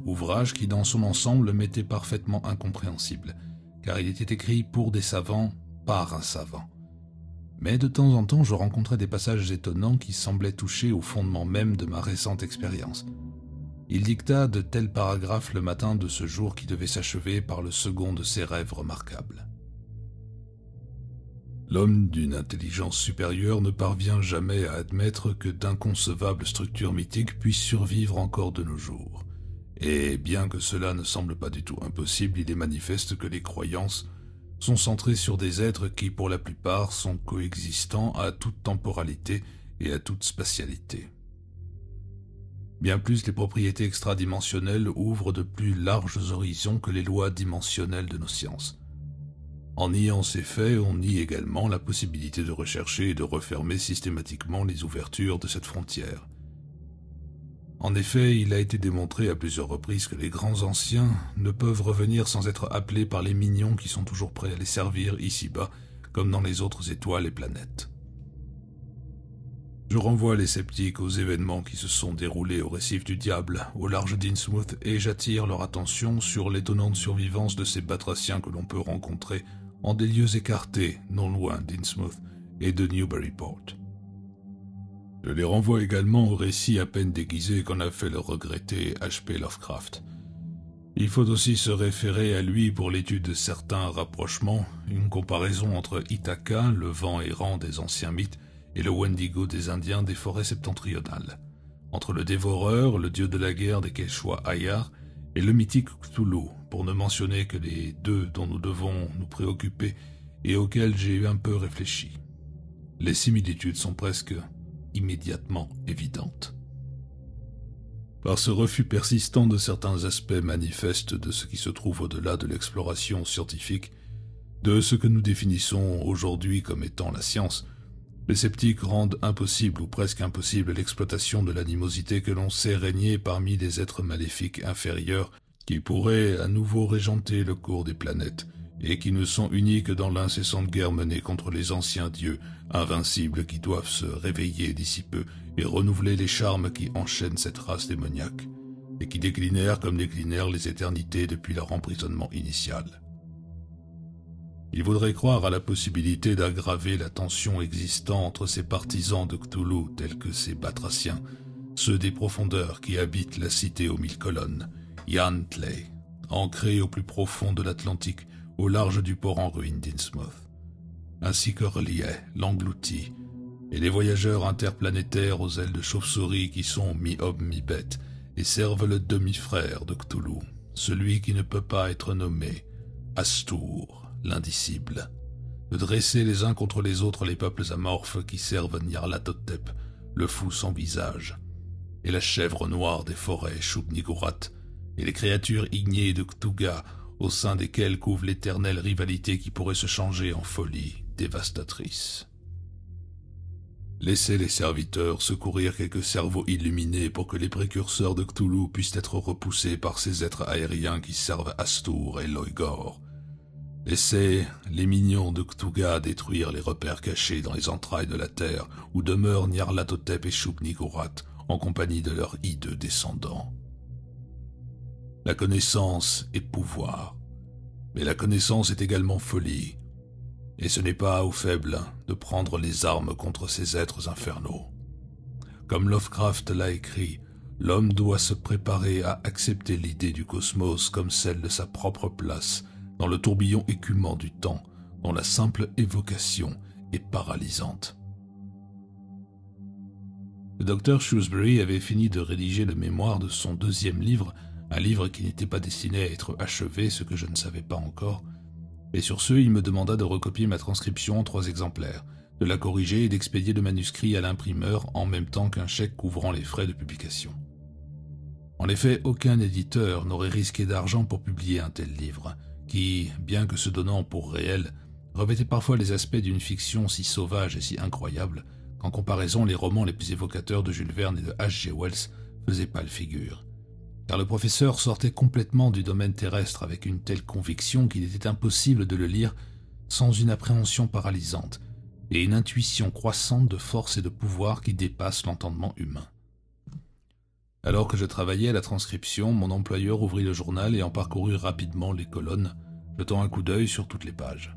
ouvrage qui dans son ensemble m'était parfaitement incompréhensible, car il était écrit pour des savants, par un savant. Mais de temps en temps, je rencontrais des passages étonnants qui semblaient toucher au fondement même de ma récente expérience. Il dicta de tels paragraphes le matin de ce jour qui devait s'achever par le second de ses rêves remarquables. L'homme d'une intelligence supérieure ne parvient jamais à admettre que d'inconcevables structures mythiques puissent survivre encore de nos jours. Et bien que cela ne semble pas du tout impossible, il est manifeste que les croyances sont centrées sur des êtres qui, pour la plupart, sont coexistants à toute temporalité et à toute spatialité. Bien plus, les propriétés extradimensionnelles ouvrent de plus larges horizons que les lois dimensionnelles de nos sciences. En niant ces faits, on nie également la possibilité de rechercher et de refermer systématiquement les ouvertures de cette frontière. En effet, il a été démontré à plusieurs reprises que les grands anciens ne peuvent revenir sans être appelés par les mignons qui sont toujours prêts à les servir ici-bas, comme dans les autres étoiles et planètes. Je renvoie les sceptiques aux événements qui se sont déroulés au récif du Diable, au large d'Innsmouth, et j'attire leur attention sur l'étonnante survivance de ces batraciens que l'on peut rencontrer en des lieux écartés, non loin d'Innsmouth et de Newburyport. Je les renvoie également au récit à peine déguisé qu'en a fait le regretté H.P. Lovecraft. Il faut aussi se référer à lui pour l'étude de certains rapprochements, une comparaison entre Ithaca, le vent errant des anciens mythes, et le Wendigo des Indiens des forêts septentrionales, entre le dévoreur, le dieu de la guerre des Quechua Ayar, et le mythique Cthulhu, pour ne mentionner que les 2 dont nous devons nous préoccuper et auxquels j'ai eu un peu réfléchi. Les similitudes sont presque immédiatement évidentes. Par ce refus persistant de certains aspects manifestes de ce qui se trouve au-delà de l'exploration scientifique, De ce que nous définissons aujourd'hui comme étant la science, les sceptiques rendent impossible ou presque impossible l'exploitation de l'animosité que l'on sait régner parmi les êtres maléfiques inférieurs qui pourraient à nouveau régenter le cours des planètes et qui ne sont unis que dans l'incessante guerre menée contre les anciens dieux invincibles qui doivent se réveiller d'ici peu et renouveler les charmes qui enchaînent cette race démoniaque et qui déclinèrent comme déclinèrent les éternités depuis leur emprisonnement initial. Il voudrait croire à la possibilité d'aggraver la tension existant entre ces partisans de Cthulhu tels que ces batraciens, ceux des profondeurs qui habitent la cité aux 1000 colonnes, Yantley, ancrée au plus profond de l'Atlantique, au large du port en ruine d'Innsmouth, ainsi que Relier, l'englouti, et les voyageurs interplanétaires aux ailes de chauve-souris qui sont mi-homme mi-bête et servent le demi-frère de Cthulhu, celui qui ne peut pas être nommé, Astur, l'indicible, de dresser les uns contre les autres les peuples amorphes qui servent Nyarlathotep, le fou sans visage, et la chèvre noire des forêts Shub-Niggurath, et les créatures ignées de Cthugha, au sein desquelles couve l'éternelle rivalité qui pourrait se changer en folie dévastatrice. Laissez les serviteurs secourir quelques cerveaux illuminés pour que les précurseurs de Cthulhu puissent être repoussés par ces êtres aériens qui servent Astur et Loigor. Laissez les mignons de Cthugha détruire les repères cachés dans les entrailles de la terre où demeurent Nyarlathotep et Shub-Niggurath en compagnie de leurs hideux descendants. La connaissance est pouvoir, mais la connaissance est également folie, et ce n'est pas aux faibles de prendre les armes contre ces êtres infernaux. Comme Lovecraft l'a écrit, l'homme doit se préparer à accepter l'idée du cosmos comme celle de sa propre place dans le tourbillon écumant du temps, dont la simple évocation est paralysante. Le docteur Shrewsbury avait fini de rédiger le mémoire de son 2e livre, un livre qui n'était pas destiné à être achevé, ce que je ne savais pas encore, et sur ce, il me demanda de recopier ma transcription en 3 exemplaires, de la corriger et d'expédier le manuscrit à l'imprimeur en même temps qu'un chèque couvrant les frais de publication. En effet, aucun éditeur n'aurait risqué d'argent pour publier un tel livre, qui, bien que se donnant pour réel, revêtait parfois les aspects d'une fiction si sauvage et si incroyable qu'en comparaison les romans les plus évocateurs de Jules Verne et de H.G. Wells faisaient pâle figure. Car le professeur sortait complètement du domaine terrestre avec une telle conviction qu'il était impossible de le lire sans une appréhension paralysante et une intuition croissante de force et de pouvoir qui dépasse l'entendement humain. Alors que je travaillais à la transcription, mon employeur ouvrit le journal et en parcourut rapidement les colonnes, jetant un coup d'œil sur toutes les pages.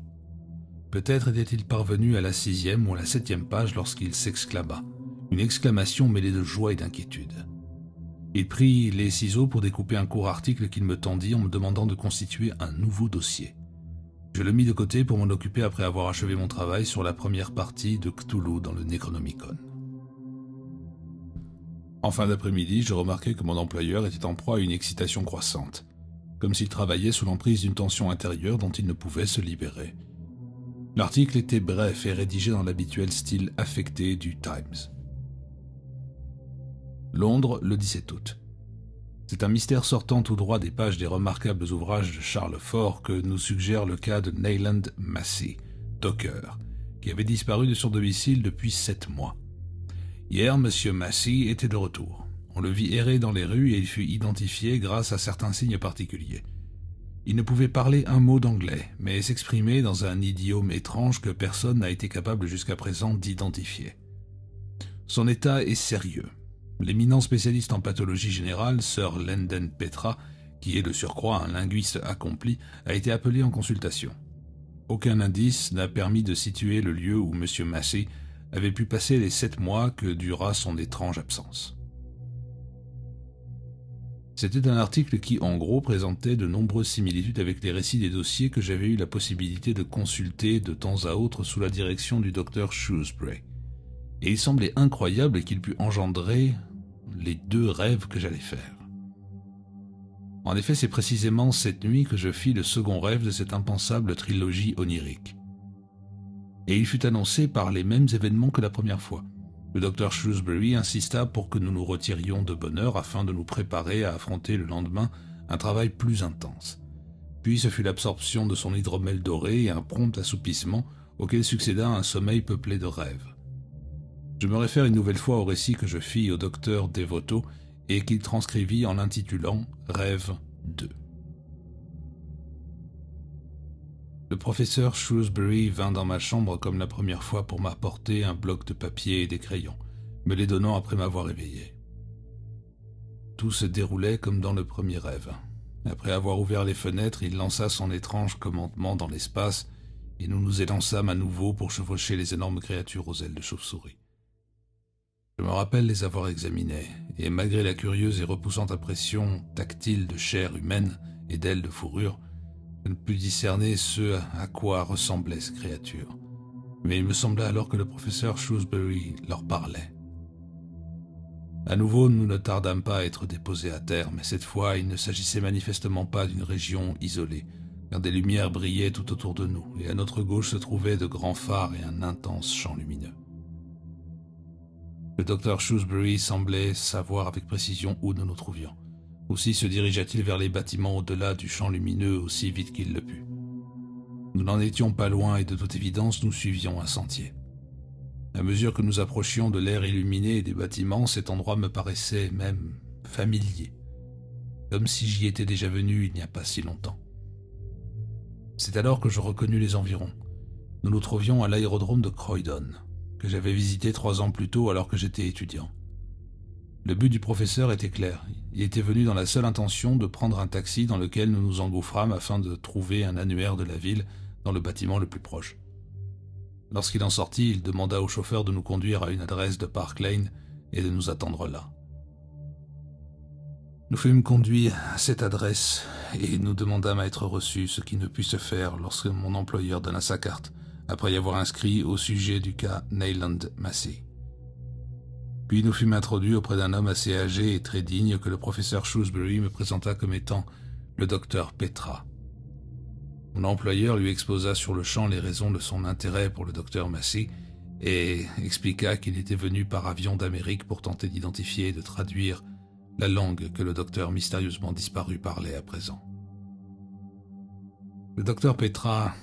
Peut-être était-il parvenu à la 6e ou à la 7e page lorsqu'il s'exclama, une exclamation mêlée de joie et d'inquiétude. Il prit les ciseaux pour découper un court article qu'il me tendit en me demandant de constituer un nouveau dossier. Je le mis de côté pour m'en occuper après avoir achevé mon travail sur la première partie de Cthulhu dans le Necronomicon. En fin d'après-midi, je remarquai que mon employeur était en proie à une excitation croissante, comme s'il travaillait sous l'emprise d'une tension intérieure dont il ne pouvait se libérer. L'article était bref et rédigé dans l'habituel style affecté du Times. Londres, le 17 août. C'est un mystère sortant tout droit des pages des remarquables ouvrages de Charles Fort que nous suggère le cas de Nayland Massey, docker, qui avait disparu de son domicile depuis 7 mois. Hier, M. Massey était de retour. On le vit errer dans les rues et il fut identifié grâce à certains signes particuliers. Il ne pouvait parler un mot d'anglais, mais s'exprimer dans un idiome étrange que personne n'a été capable jusqu'à présent d'identifier. Son état est sérieux. L'éminent spécialiste en pathologie générale, Sir Lenden Petra, qui est de surcroît un linguiste accompli, a été appelé en consultation. Aucun indice n'a permis de situer le lieu où M. Massey avait pu passer les 7 mois que dura son étrange absence. C'était un article qui, en gros, présentait de nombreuses similitudes avec les récits des dossiers que j'avais eu la possibilité de consulter de temps à autre sous la direction du docteur Shrewsbury. Et il semblait incroyable qu'il pût engendrer les 2 rêves que j'allais faire. En effet, c'est précisément cette nuit que je fis le second rêve de cette impensable trilogie onirique. Et il fut annoncé par les mêmes événements que la première fois. Le docteur Shrewsbury insista pour que nous nous retirions de bonne heure afin de nous préparer à affronter le lendemain un travail plus intense. Puis ce fut l'absorption de son hydromel doré et un prompt assoupissement auquel succéda un sommeil peuplé de rêves. Je me réfère une nouvelle fois au récit que je fis au docteur Devoto et qu'il transcrivit en l'intitulant « Rêve 2 ». Le professeur Shrewsbury vint dans ma chambre comme la première fois pour m'apporter un bloc de papier et des crayons, me les donnant après m'avoir éveillé. Tout se déroulait comme dans le premier rêve. Après avoir ouvert les fenêtres, il lança son étrange commandement dans l'espace et nous nous élançâmes à nouveau pour chevaucher les énormes créatures aux ailes de chauve-souris. Je me rappelle les avoir examinées, et malgré la curieuse et repoussante impression tactile de chair humaine et d'ailes de fourrure, je ne pus discerner ce à quoi ressemblaient ces créatures. Mais il me sembla alors que le professeur Shrewsbury leur parlait. À nouveau, nous ne tardâmes pas à être déposés à terre, mais cette fois, il ne s'agissait manifestement pas d'une région isolée, car des lumières brillaient tout autour de nous, et à notre gauche se trouvaient de grands phares et un intense champ lumineux. Le docteur Shrewsbury semblait savoir avec précision où nous nous trouvions. Aussi se dirigea-t-il vers les bâtiments au-delà du champ lumineux aussi vite qu'il le put. Nous n'en étions pas loin et de toute évidence nous suivions un sentier. À mesure que nous approchions de l'air illuminé et des bâtiments, cet endroit me paraissait même familier, comme si j'y étais déjà venu il n'y a pas si longtemps. C'est alors que je reconnus les environs. Nous nous trouvions à l'aérodrome de Croydon, que j'avais visité 3 ans plus tôt alors que j'étais étudiant. Le but du professeur était clair. Il était venu dans la seule intention de prendre un taxi dans lequel nous nous engouffrâmes afin de trouver un annuaire de la ville dans le bâtiment le plus proche. Lorsqu'il en sortit, il demanda au chauffeur de nous conduire à une adresse de Park Lane et de nous attendre là. Nous fûmes conduits à cette adresse et nous demandâmes à être reçus, ce qui ne put se faire lorsque mon employeur donna sa carte, après y avoir inscrit au sujet du cas Nayland Massey. Puis nous fûmes introduits auprès d'un homme assez âgé et très digne que le professeur Shrewsbury me présenta comme étant le docteur Petra. Mon employeur lui exposa sur le champ les raisons de son intérêt pour le docteur Massey et expliqua qu'il était venu par avion d'Amérique pour tenter d'identifier et de traduire la langue que le docteur mystérieusement disparu parlait à présent. Le docteur Petra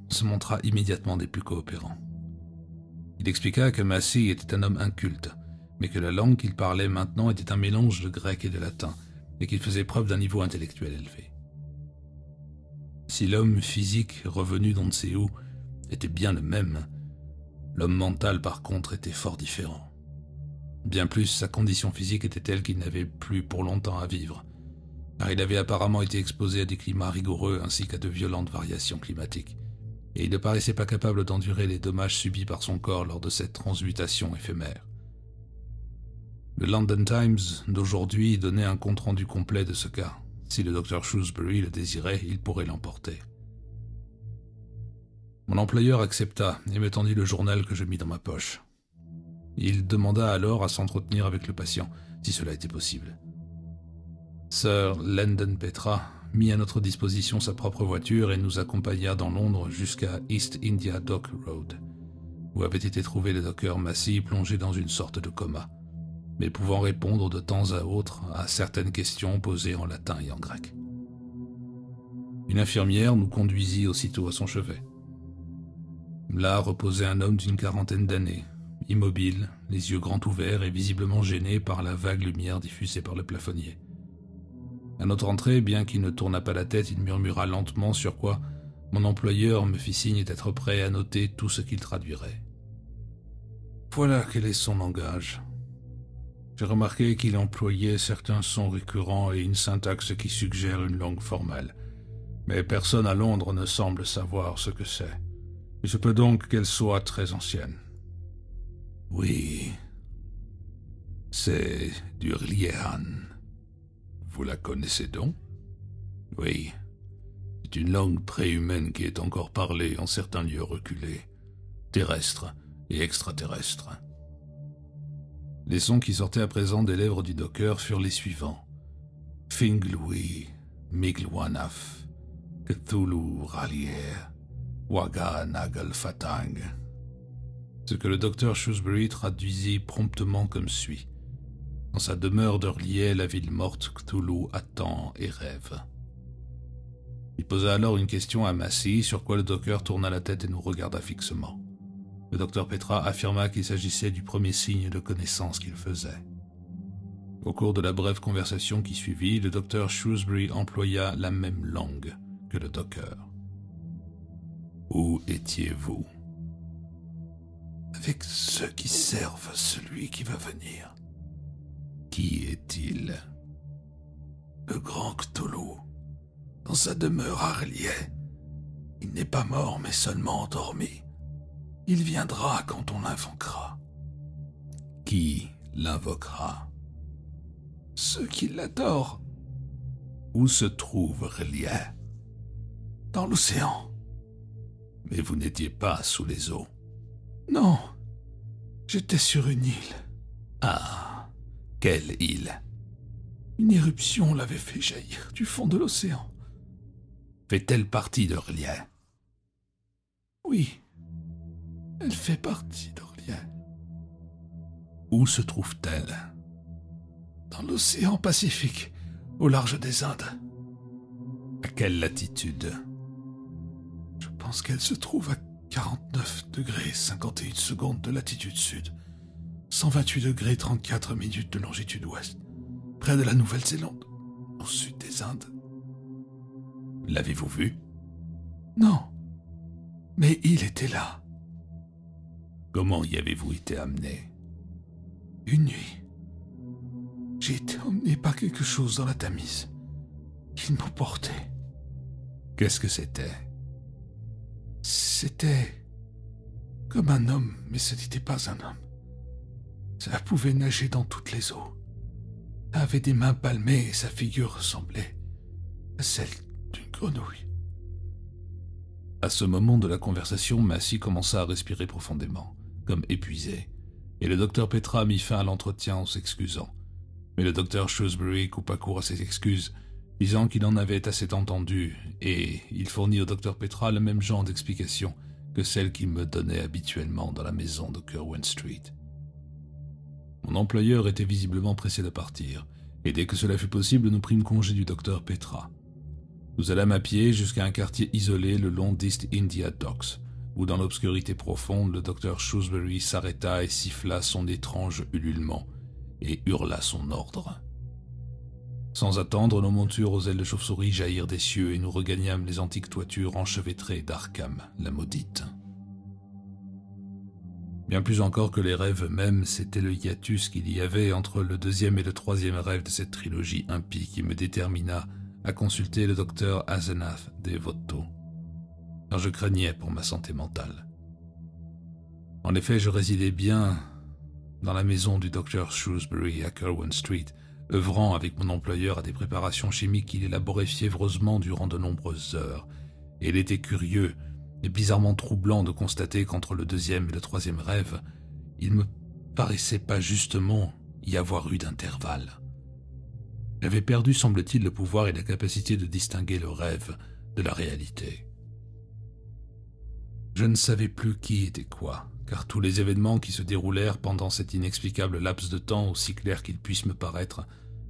se montra immédiatement des plus coopérants. Il expliqua que Massey était un homme inculte, mais que la langue qu'il parlait maintenant était un mélange de grec et de latin, et qu'il faisait preuve d'un niveau intellectuel élevé. Si l'homme physique, revenu d'on ne sait où, était bien le même, l'homme mental par contre était fort différent. Bien plus, sa condition physique était telle qu'il n'avait plus pour longtemps à vivre, car il avait apparemment été exposé à des climats rigoureux ainsi qu'à de violentes variations climatiques, et il ne paraissait pas capable d'endurer les dommages subis par son corps lors de cette transmutation éphémère. Le London Times d'aujourd'hui donnait un compte-rendu complet de ce cas. Si le docteur Shrewsbury le désirait, il pourrait l'emporter. Mon employeur accepta et me tendit le journal que je mis dans ma poche. Il demanda alors à s'entretenir avec le patient, si cela était possible. Sir Landon Petra mit à notre disposition sa propre voiture et nous accompagna dans Londres jusqu'à East India Dock Road, où avait été trouvé le docteur Massey plongé dans une sorte de coma, mais pouvant répondre de temps à autre à certaines questions posées en latin et en grec. Une infirmière nous conduisit aussitôt à son chevet. Là reposait un homme d'une 40aine d'années, immobile, les yeux grands ouverts et visiblement gêné par la vague lumière diffusée par le plafonnier. À notre entrée, bien qu'il ne tournât pas la tête, il murmura lentement sur quoi mon employeur me fit signe d'être prêt à noter tout ce qu'il traduirait. Voilà quel est son langage. J'ai remarqué qu'il employait certains sons récurrents et une syntaxe qui suggère une langue formelle, mais personne à Londres ne semble savoir ce que c'est. Il se peut donc qu'elle soit très ancienne. Oui, c'est du Rliehan. Vous la connaissez donc? Oui, c'est une langue préhumaine qui est encore parlée en certains lieux reculés, terrestres et extraterrestres. Les sons qui sortaient à présent des lèvres du docker furent les suivants. Finglui, Miglwanaf, Cthulhu Ralier, Waga Nagal Fatang. Ce que le docteur Shrewsbury traduisit promptement comme suit. Dans sa demeure d'Orlier, la ville morte, Cthulhu attend et rêve. Il posa alors une question à Massey, sur quoi le docteur tourna la tête et nous regarda fixement. Le docteur Petra affirma qu'il s'agissait du premier signe de connaissance qu'il faisait. Au cours de la brève conversation qui suivit, le docteur Shrewsbury employa la même langue que le docker. « Où étiez-vous » ?»« Avec ceux qui servent celui qui va venir. »« Qui est-il ?»« Le grand Cthulhu, dans sa demeure à R'lyeh. Il n'est pas mort, mais seulement endormi. Il viendra quand on l'invoquera. »« Qui l'invoquera ?»« Ceux qui l'adorent. »« Où se trouve R'lyeh ?»« Dans l'océan. »« Mais vous n'étiez pas sous les eaux. »« Non, j'étais sur une île. »« Ah, quelle île ?»« Une éruption l'avait fait jaillir du fond de l'océan. » »« Fait-elle partie de R'lyeh ?»« Oui, elle fait partie de R'lyeh. »« Où se trouve-t-elle ?»« Dans l'océan Pacifique, au large des Indes. »« À quelle latitude ?»« Je pense qu'elle se trouve à 49 degrés 51 secondes de latitude sud, 128 degrés 34 minutes de longitude ouest, près de la Nouvelle-Zélande, au sud des Indes. » « L'avez-vous vue ?»« Non, mais il était là. » »« Comment y avez-vous été amené ?»« Une nuit. J'ai été emmené par quelque chose dans la Tamise. Il m'emportait. » »« Qu'est-ce que c'était ?»« C'était comme un homme, mais ce n'était pas un homme. Ça pouvait nager dans toutes les eaux. Ça avait des mains palmées et sa figure ressemblait à celle d'une grenouille. » À ce moment de la conversation, Massey commença à respirer profondément, comme épuisé, et le docteur Petra mit fin à l'entretien en s'excusant. Mais le docteur Shrewsbury coupa court à ses excuses, disant qu'il en avait assez entendu, et il fournit au docteur Petra le même genre d'explication que celle qu'il me donnait habituellement dans la maison de Curwen Street. Mon employeur était visiblement pressé de partir, et dès que cela fut possible, nous prîmes congé du docteur Petra. Nous allâmes à pied jusqu'à un quartier isolé le long d'East India Docks, où dans l'obscurité profonde, le docteur Shrewsbury s'arrêta et siffla son étrange ululement, et hurla son ordre. Sans attendre, nos montures aux ailes de chauve-souris jaillirent des cieux et nous regagnâmes les antiques toitures enchevêtrées d'Arkham, la maudite. Bien plus encore que les rêves eux-mêmes, c'était le hiatus qu'il y avait entre le deuxième et le troisième rêve de cette trilogie impie qui me détermina à consulter le docteur Asenath Devoto, car je craignais pour ma santé mentale. En effet, je résidais bien dans la maison du docteur Shrewsbury à Curwen Street, œuvrant avec mon employeur à des préparations chimiques qu'il élaborait fiévreusement durant de nombreuses heures, et il était curieux et bizarrement troublant de constater qu'entre le deuxième et le troisième rêve, il me paraissait pas justement y avoir eu d'intervalle. J'avais perdu, semble-t-il, le pouvoir et la capacité de distinguer le rêve de la réalité. Je ne savais plus qui était quoi, car tous les événements qui se déroulèrent pendant cet inexplicable laps de temps, aussi clair qu'ils puissent me paraître,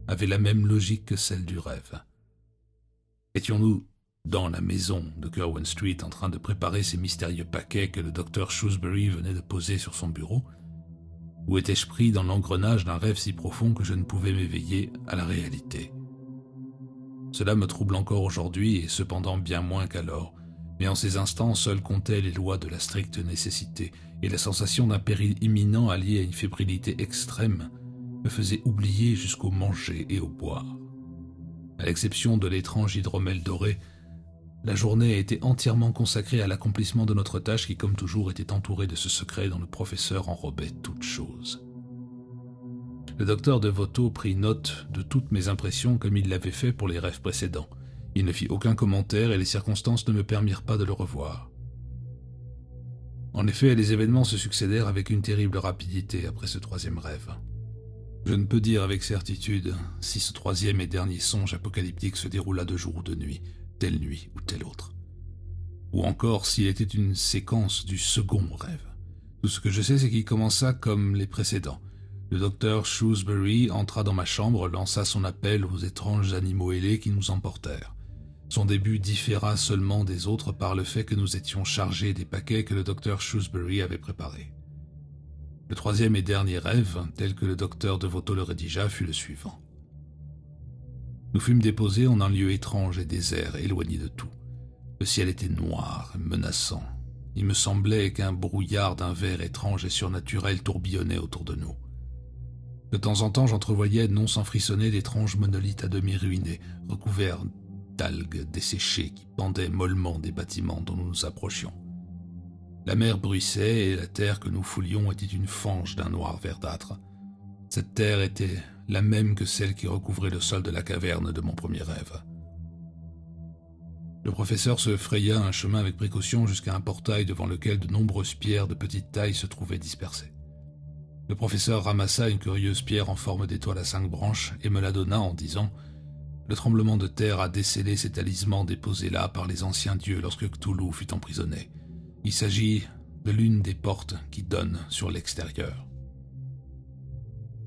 avaient la même logique que celle du rêve. Étions-nous dans la maison de Curwen Street en train de préparer ces mystérieux paquets que le docteur Shrewsbury venait de poser sur son bureau, ou étais-je pris dans l'engrenage d'un rêve si profond que je ne pouvais m'éveiller à la réalité? Cela me trouble encore aujourd'hui et cependant bien moins qu'alors, mais en ces instants seules comptaient les lois de la stricte nécessité, et la sensation d'un péril imminent allié à une fébrilité extrême me faisait oublier jusqu'au manger et au boire. À l'exception de l'étrange hydromel doré, la journée était entièrement consacrée à l'accomplissement de notre tâche qui, comme toujours, était entourée de ce secret dont le professeur enrobait toutes choses. Le docteur Devoto prit note de toutes mes impressions comme il l'avait fait pour les rêves précédents. Il ne fit aucun commentaire et les circonstances ne me permirent pas de le revoir. En effet, les événements se succédèrent avec une terrible rapidité après ce troisième rêve. Je ne peux dire avec certitude si ce troisième et dernier songe apocalyptique se déroula de jour ou de nuit, telle nuit ou telle autre. Ou encore s'il était une séquence du second rêve. Tout ce que je sais, c'est qu'il commença comme les précédents. Le docteur Shrewsbury entra dans ma chambre, lança son appel aux étranges animaux ailés qui nous emportèrent. Son début différa seulement des autres par le fait que nous étions chargés des paquets que le docteur Shrewsbury avait préparés. Le troisième et dernier rêve, tel que le docteur Devoto le rédigea, fut le suivant. Nous fûmes déposés en un lieu étrange et désert, éloigné de tout. Le ciel était noir, menaçant. Il me semblait qu'un brouillard d'un vert étrange et surnaturel tourbillonnait autour de nous. De temps en temps, j'entrevoyais, non sans frissonner, d'étranges monolithes à demi ruinés, recouverts d'algues desséchées qui pendaient mollement des bâtiments dont nous nous approchions. La mer bruissait et la terre que nous foulions était une fange d'un noir verdâtre. Cette terre était la même que celle qui recouvrait le sol de la caverne de mon premier rêve. Le professeur se fraya un chemin avec précaution jusqu'à un portail devant lequel de nombreuses pierres de petite taille se trouvaient dispersées. Le professeur ramassa une curieuse pierre en forme d'étoile à 5 branches et me la donna en disant « Le tremblement de terre a décellé ces talismans déposés là par les anciens dieux lorsque Cthulhu fut emprisonné. Il s'agit de l'une des portes qui donnent sur l'extérieur. »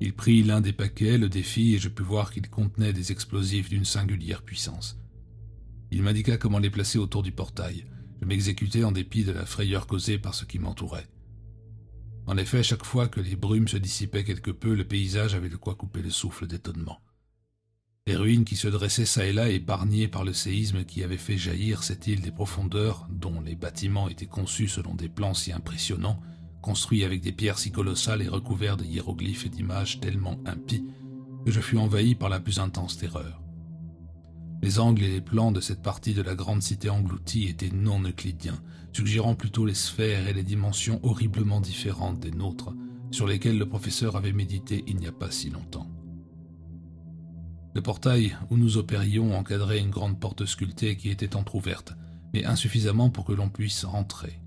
Il prit l'un des paquets, le défit, et je pus voir qu'il contenait des explosifs d'une singulière puissance. Il m'indiqua comment les placer autour du portail. Je m'exécutai en dépit de la frayeur causée par ce qui m'entourait. En effet, chaque fois que les brumes se dissipaient quelque peu, le paysage avait de quoi couper le souffle d'étonnement. Les ruines qui se dressaient çà et là, épargnées par le séisme qui avait fait jaillir cette île des profondeurs, dont les bâtiments étaient conçus selon des plans si impressionnants, construits avec des pierres si colossales et recouverts de hiéroglyphes et d'images tellement impies, que je fus envahi par la plus intense terreur. Les angles et les plans de cette partie de la grande cité engloutie étaient non euclidiens, suggérant plutôt les sphères et les dimensions horriblement différentes des nôtres, sur lesquelles le professeur avait médité il n'y a pas si longtemps. Le portail où nous opérions encadrait une grande porte sculptée qui était entr'ouverte, mais insuffisamment pour que l'on puisse rentrer.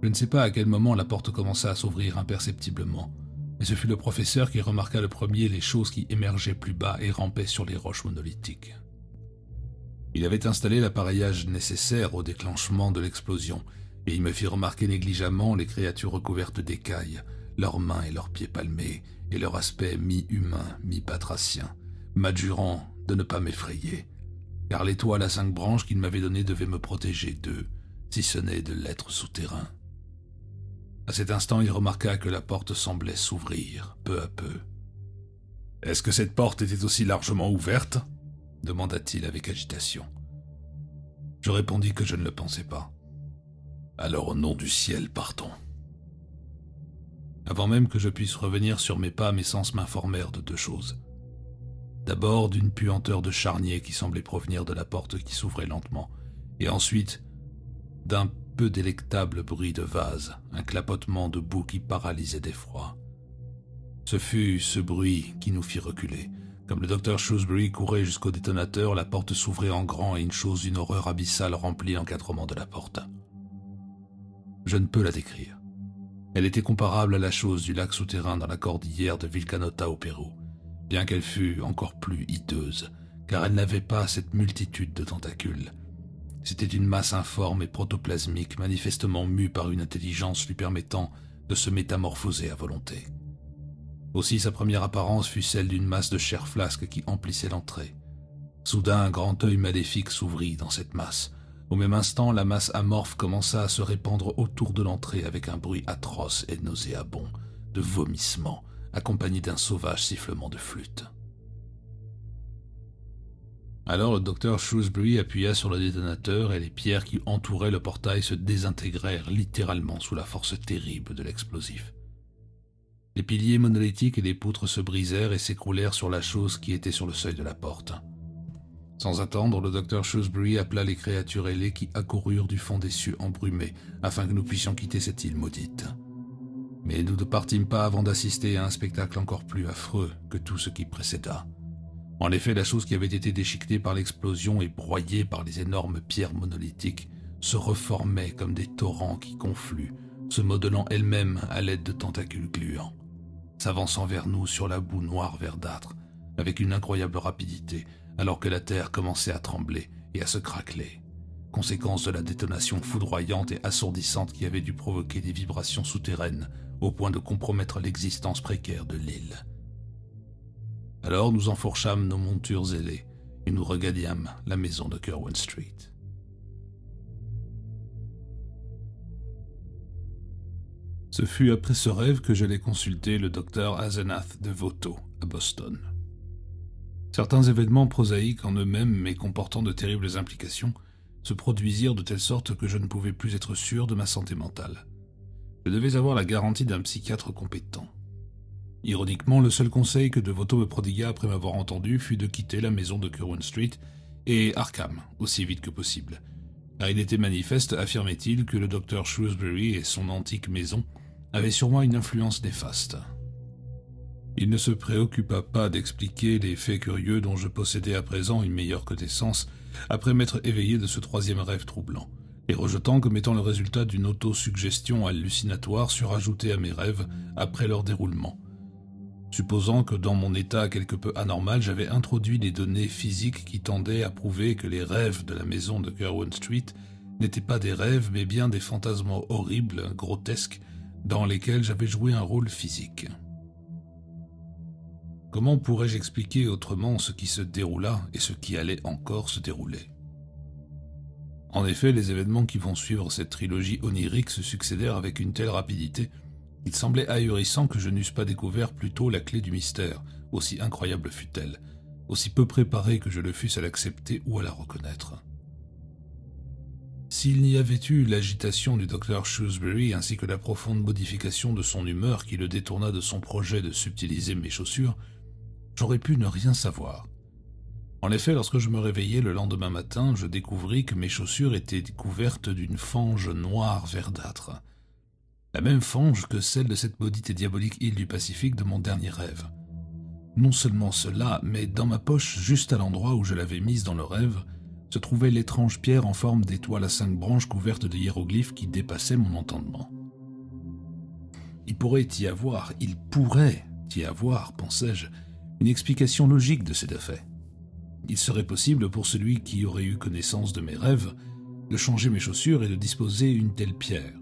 Je ne sais pas à quel moment la porte commença à s'ouvrir imperceptiblement, mais ce fut le professeur qui remarqua le premier les choses qui émergeaient plus bas et rampaient sur les roches monolithiques. Il avait installé l'appareillage nécessaire au déclenchement de l'explosion, et il me fit remarquer négligemment les créatures recouvertes d'écailles, leurs mains et leurs pieds palmés, et leur aspect mi-humain, mi-batracien, m'adjurant de ne pas m'effrayer, car l'étoile à 5 branches qu'il m'avait donnée devait me protéger d'eux, si ce n'est de l'être souterrain. À cet instant, il remarqua que la porte semblait s'ouvrir, peu à peu. « Est-ce que cette porte était aussi largement ouverte ?» demanda-t-il avec agitation. Je répondis que je ne le pensais pas. « Alors au nom du ciel, partons. » Avant même que je puisse revenir sur mes pas, mes sens m'informèrent de 2 choses. D'abord d'une puanteur de charnier qui semblait provenir de la porte qui s'ouvrait lentement, et ensuite d'un peu délectable bruit de vase, un clapotement de boue qui paralysait d'effroi. Ce fut ce bruit qui nous fit reculer. Comme le docteur Shrewsbury courait jusqu'au détonateur, la porte s'ouvrait en grand et une chose d'une horreur abyssale remplit l'encadrement de la porte. Je ne peux la décrire. Elle était comparable à la chose du lac souterrain dans la cordillère de Vilcanota au Pérou, bien qu'elle fût encore plus hideuse, car elle n'avait pas cette multitude de tentacules. C'était une masse informe et protoplasmique, manifestement mue par une intelligence lui permettant de se métamorphoser à volonté. Aussi sa première apparence fut celle d'une masse de chair flasque qui emplissait l'entrée. Soudain, un grand œil maléfique s'ouvrit dans cette masse. Au même instant, la masse amorphe commença à se répandre autour de l'entrée avec un bruit atroce et nauséabond, de vomissements, accompagné d'un sauvage sifflement de flûte. Alors le docteur Shrewsbury appuya sur le détonateur et les pierres qui entouraient le portail se désintégrèrent littéralement sous la force terrible de l'explosif. Les piliers monolithiques et les poutres se brisèrent et s'écroulèrent sur la chose qui était sur le seuil de la porte. Sans attendre, le docteur Shrewsbury appela les créatures ailées qui accoururent du fond des cieux embrumés afin que nous puissions quitter cette île maudite. Mais nous ne partîmes pas avant d'assister à un spectacle encore plus affreux que tout ce qui précéda. En effet, la chose qui avait été déchiquetée par l'explosion et broyée par les énormes pierres monolithiques se reformait comme des torrents qui confluent, se modelant elle-même à l'aide de tentacules gluants, s'avançant vers nous sur la boue noire verdâtre, avec une incroyable rapidité, alors que la terre commençait à trembler et à se craqueler, conséquence de la détonation foudroyante et assourdissante qui avait dû provoquer des vibrations souterraines au point de compromettre l'existence précaire de l'île. Alors nous enfourchâmes nos montures ailées, et nous regagnâmes la maison de Curwen Street. Ce fut après ce rêve que j'allai consulter le docteur Asenath Devoto à Boston. Certains événements prosaïques en eux-mêmes mais comportant de terribles implications se produisirent de telle sorte que je ne pouvais plus être sûr de ma santé mentale. Je devais avoir la garantie d'un psychiatre compétent. Ironiquement, le seul conseil que Devoto me prodigua après m'avoir entendu fut de quitter la maison de Curwen Street et Arkham aussi vite que possible, car il était manifeste, affirmait-il, que le docteur Shrewsbury et son antique maison avaient sur moi une influence néfaste. Il ne se préoccupa pas d'expliquer les faits curieux dont je possédais à présent une meilleure connaissance après m'être éveillé de ce troisième rêve troublant, les rejetant comme étant le résultat d'une autosuggestion hallucinatoire surajoutée à mes rêves après leur déroulement. Supposant que dans mon état quelque peu anormal, j'avais introduit des données physiques qui tendaient à prouver que les rêves de la maison de Curwen Street n'étaient pas des rêves mais bien des fantasmes horribles, grotesques, dans lesquels j'avais joué un rôle physique. Comment pourrais-je expliquer autrement ce qui se déroula et ce qui allait encore se dérouler? En effet, les événements qui vont suivre cette trilogie onirique se succédèrent avec une telle rapidité qu'il semblait ahurissant que je n'eusse pas découvert plus tôt la clé du mystère, aussi incroyable fût-elle, aussi peu préparé que je le fusse à l'accepter ou à la reconnaître. S'il n'y avait eu l'agitation du docteur Shrewsbury ainsi que la profonde modification de son humeur qui le détourna de son projet de subtiliser mes chaussures, j'aurais pu ne rien savoir. En effet, lorsque je me réveillai le lendemain matin, je découvris que mes chaussures étaient couvertes d'une fange noire verdâtre. La même fange que celle de cette maudite et diabolique île du Pacifique de mon dernier rêve. Non seulement cela, mais dans ma poche, juste à l'endroit où je l'avais mise dans le rêve, se trouvait l'étrange pierre en forme d'étoile à 5 branches couverte de hiéroglyphes qui dépassaient mon entendement. Il pourrait y avoir, pensais-je, une explication logique de cet effet. Il serait possible pour celui qui aurait eu connaissance de mes rêves de changer mes chaussures et de disposer une telle pierre.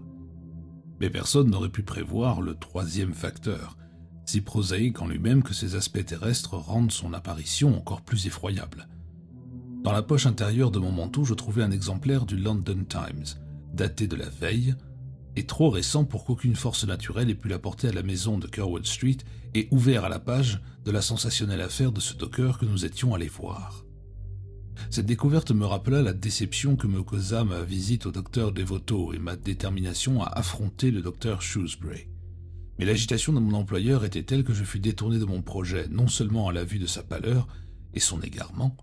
Mais personne n'aurait pu prévoir le troisième facteur, si prosaïque en lui-même que ses aspects terrestres rendent son apparition encore plus effroyable. Dans la poche intérieure de mon manteau, je trouvais un exemplaire du London Times, daté de la veille, et trop récent pour qu'aucune force naturelle ait pu l'apporter à la maison de Curwen Street et ouvert à la page de la sensationnelle affaire de ce docker que nous étions allés voir. Cette découverte me rappela la déception que me causa ma visite au docteur Devoto et ma détermination à affronter le docteur Shrewsbury. Mais l'agitation de mon employeur était telle que je fus détourné de mon projet, non seulement à la vue de sa pâleur et son égarement,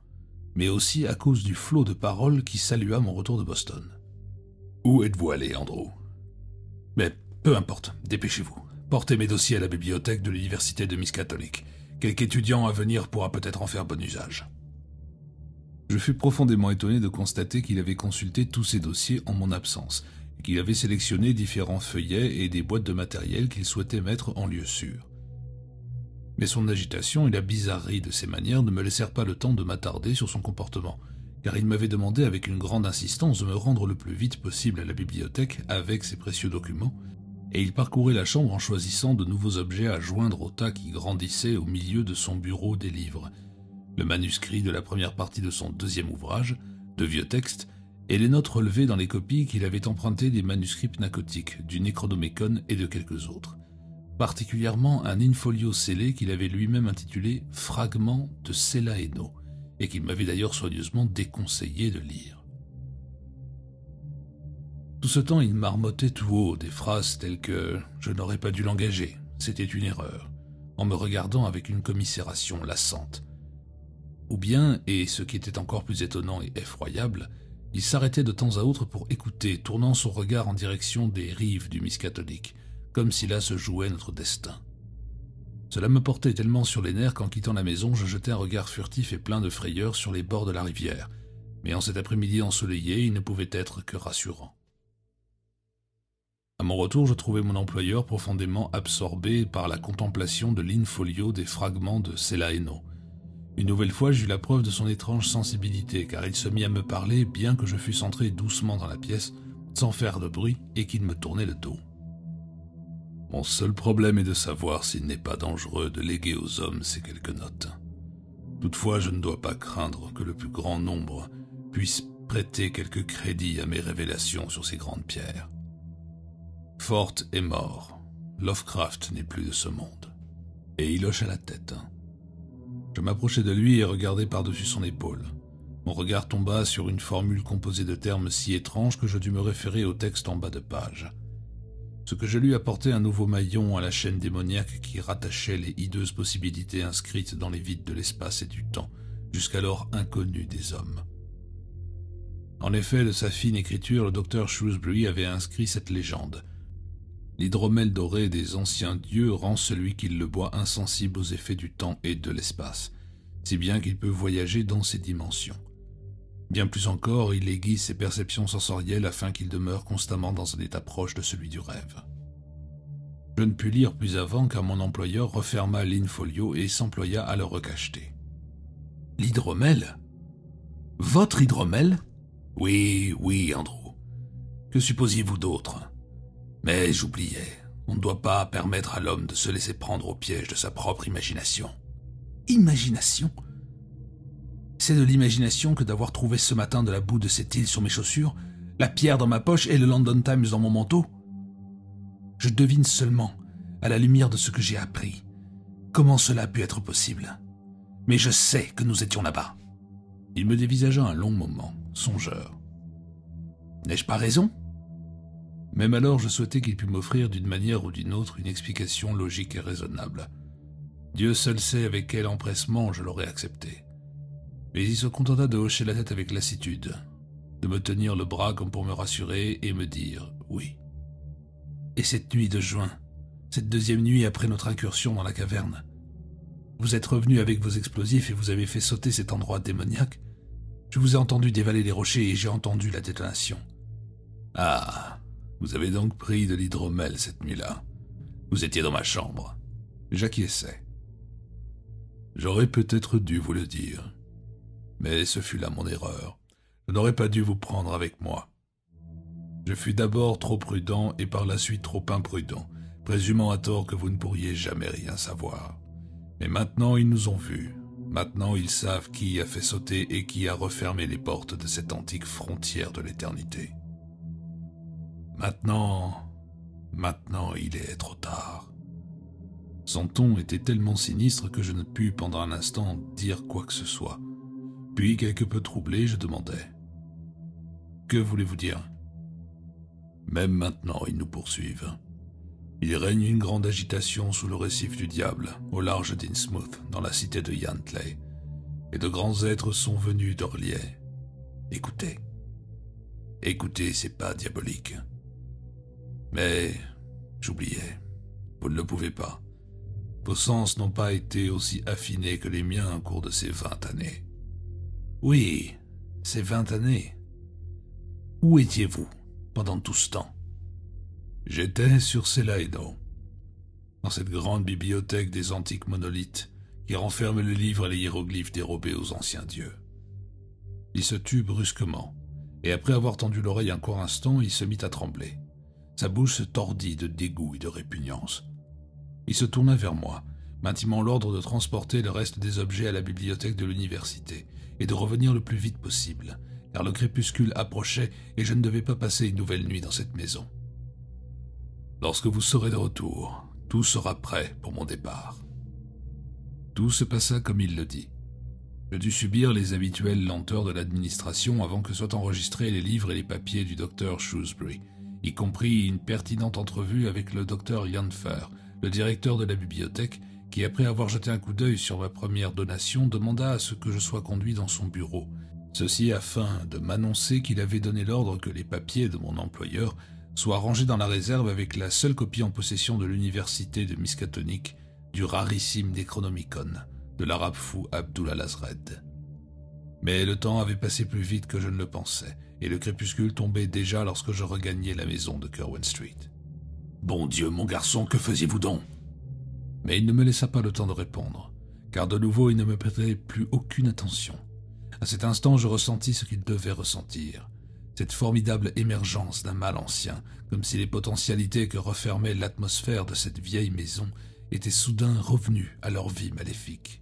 mais aussi à cause du flot de paroles qui salua mon retour de Boston. « Où êtes-vous allé, Andrew ?»« Mais peu importe, dépêchez-vous. Portez mes dossiers à la bibliothèque de l'université de Miskatonic. Quelque étudiant à venir pourra peut-être en faire bon usage. » Je fus profondément étonné de constater qu'il avait consulté tous ses dossiers en mon absence, et qu'il avait sélectionné différents feuillets et des boîtes de matériel qu'il souhaitait mettre en lieu sûr. Mais son agitation et la bizarrerie de ses manières ne me laissèrent pas le temps de m'attarder sur son comportement, car il m'avait demandé avec une grande insistance de me rendre le plus vite possible à la bibliothèque avec ses précieux documents, et il parcourait la chambre en choisissant de nouveaux objets à joindre au tas qui grandissait au milieu de son bureau des livres, le manuscrit de la première partie de son deuxième ouvrage, de vieux textes, et les notes relevées dans les copies qu'il avait empruntées des manuscrits pnacotiques, du Necronomicon et de quelques autres. Particulièrement un in-folio scellé qu'il avait lui-même intitulé « Fragments de Selaeno » et qu'il m'avait d'ailleurs soigneusement déconseillé de lire. Tout ce temps, il marmottait tout haut des phrases telles que « Je n'aurais pas dû l'engager, c'était une erreur », en me regardant avec une commisération lassante. Ou bien, et ce qui était encore plus étonnant et effroyable, il s'arrêtait de temps à autre pour écouter, tournant son regard en direction des rives du Miskatonic, comme si là se jouait notre destin. Cela me portait tellement sur les nerfs qu'en quittant la maison, je jetai un regard furtif et plein de frayeur sur les bords de la rivière, mais en cet après-midi ensoleillé, il ne pouvait être que rassurant. À mon retour, je trouvai mon employeur profondément absorbé par la contemplation de l'in-folio des fragments de Selaeno. Une nouvelle fois, j'eus la preuve de son étrange sensibilité, car il se mit à me parler bien que je fusse entré doucement dans la pièce, sans faire de bruit, et qu'il me tournait le dos. Mon seul problème est de savoir s'il n'est pas dangereux de léguer aux hommes ces quelques notes. Toutefois, je ne dois pas craindre que le plus grand nombre puisse prêter quelque crédit à mes révélations sur ces grandes pierres. Fort est mort. Lovecraft n'est plus de ce monde. Et il hocha la tête. Je m'approchai de lui et regardai par-dessus son épaule. Mon regard tomba sur une formule composée de termes si étranges que je dus me référer au texte en bas de page. Ce que je lui apportais un nouveau maillon à la chaîne démoniaque qui rattachait les hideuses possibilités inscrites dans les vides de l'espace et du temps, jusqu'alors inconnus des hommes. En effet, de sa fine écriture, le docteur Shrewsbury avait inscrit cette légende. L'hydromel doré des anciens dieux rend celui qui le boit insensible aux effets du temps et de l'espace, si bien qu'il peut voyager dans ces dimensions. Bien plus encore, il aiguise ses perceptions sensorielles afin qu'il demeure constamment dans un état proche de celui du rêve. Je ne pus lire plus avant car mon employeur referma l'infolio et s'employa à le recacheter. « L'hydromel ? Votre hydromel ? Oui, Andrew. Que supposiez-vous d'autre ? Mais j'oubliais, on ne doit pas permettre à l'homme de se laisser prendre au piège de sa propre imagination. » Imagination ? C'est de l'imagination que d'avoir trouvé ce matin de la boue de cette île sur mes chaussures, la pierre dans ma poche et le London Times dans mon manteau. Je devine seulement, à la lumière de ce que j'ai appris, comment cela a pu être possible. Mais je sais que nous étions là-bas. Il me dévisagea un long moment, songeur. N'ai-je pas raison ? Même alors, je souhaitais qu'il pût m'offrir d'une manière ou d'une autre une explication logique et raisonnable. Dieu seul sait avec quel empressement je l'aurais accepté. Mais il se contenta de hocher la tête avec lassitude, de me tenir le bras comme pour me rassurer et me dire « oui ». Et cette nuit de juin, cette deuxième nuit après notre incursion dans la caverne, vous êtes revenu avec vos explosifs et vous avez fait sauter cet endroit démoniaque. Je vous ai entendu dévaler les rochers et j'ai entendu la détonation. Ah, vous avez donc pris de l'hydromel cette nuit-là. Vous étiez dans ma chambre. J'acquiesçai. J'aurais peut-être dû vous le dire. Mais ce fut là mon erreur. Je n'aurais pas dû vous prendre avec moi. Je fus d'abord trop prudent et par la suite trop imprudent, présumant à tort que vous ne pourriez jamais rien savoir. Mais maintenant ils nous ont vus. Maintenant ils savent qui a fait sauter et qui a refermé les portes de cette antique frontière de l'éternité. Maintenant il est trop tard. Son ton était tellement sinistre que je ne pus pendant un instant dire quoi que ce soit. Puis, quelque peu troublé, je demandai « Que voulez-vous dire ?» Même maintenant, ils nous poursuivent. Il règne une grande agitation sous le récif du diable, au large d'Innsmouth, dans la cité de Yantley, et de grands êtres sont venus d'Orlier. Écoutez. Écoutez ces pas diaboliques. Mais, j'oubliais, vous ne le pouvez pas. Vos sens n'ont pas été aussi affinés que les miens au cours de ces 20 années. Oui, ces 20 années. Où étiez-vous pendant tout ce temps? J'étais sur Selaeno, dans cette grande bibliothèque des antiques monolithes qui renferme les livres et les hiéroglyphes dérobés aux anciens dieux. Il se tut brusquement, et après avoir tendu l'oreille un court instant, il se mit à trembler. Sa bouche se tordit de dégoût et de répugnance. Il se tourna vers moi, m'intimant l'ordre de transporter le reste des objets à la bibliothèque de l'université et de revenir le plus vite possible, car le crépuscule approchait et je ne devais pas passer une nouvelle nuit dans cette maison. Lorsque vous serez de retour, tout sera prêt pour mon départ. Tout se passa comme il le dit. Je dus subir les habituelles lenteurs de l'administration avant que soient enregistrés les livres et les papiers du docteur Shrewsbury, y compris une pertinente entrevue avec le docteur Yanfer, le directeur de la bibliothèque, qui, après avoir jeté un coup d'œil sur ma première donation, demanda à ce que je sois conduit dans son bureau. Ceci afin de m'annoncer qu'il avait donné l'ordre que les papiers de mon employeur soient rangés dans la réserve avec la seule copie en possession de l'université de Miskatonic du rarissime Necronomicon de l'arabe fou Abdul Al-Azred. Mais le temps avait passé plus vite que je ne le pensais, et le crépuscule tombait déjà lorsque je regagnais la maison de Curwen Street. « Bon Dieu, mon garçon, que faisiez-vous donc ?» Mais il ne me laissa pas le temps de répondre, car de nouveau il ne me prêtait plus aucune attention. À cet instant, je ressentis ce qu'il devait ressentir, cette formidable émergence d'un mal ancien, comme si les potentialités que refermait l'atmosphère de cette vieille maison étaient soudain revenues à leur vie maléfique.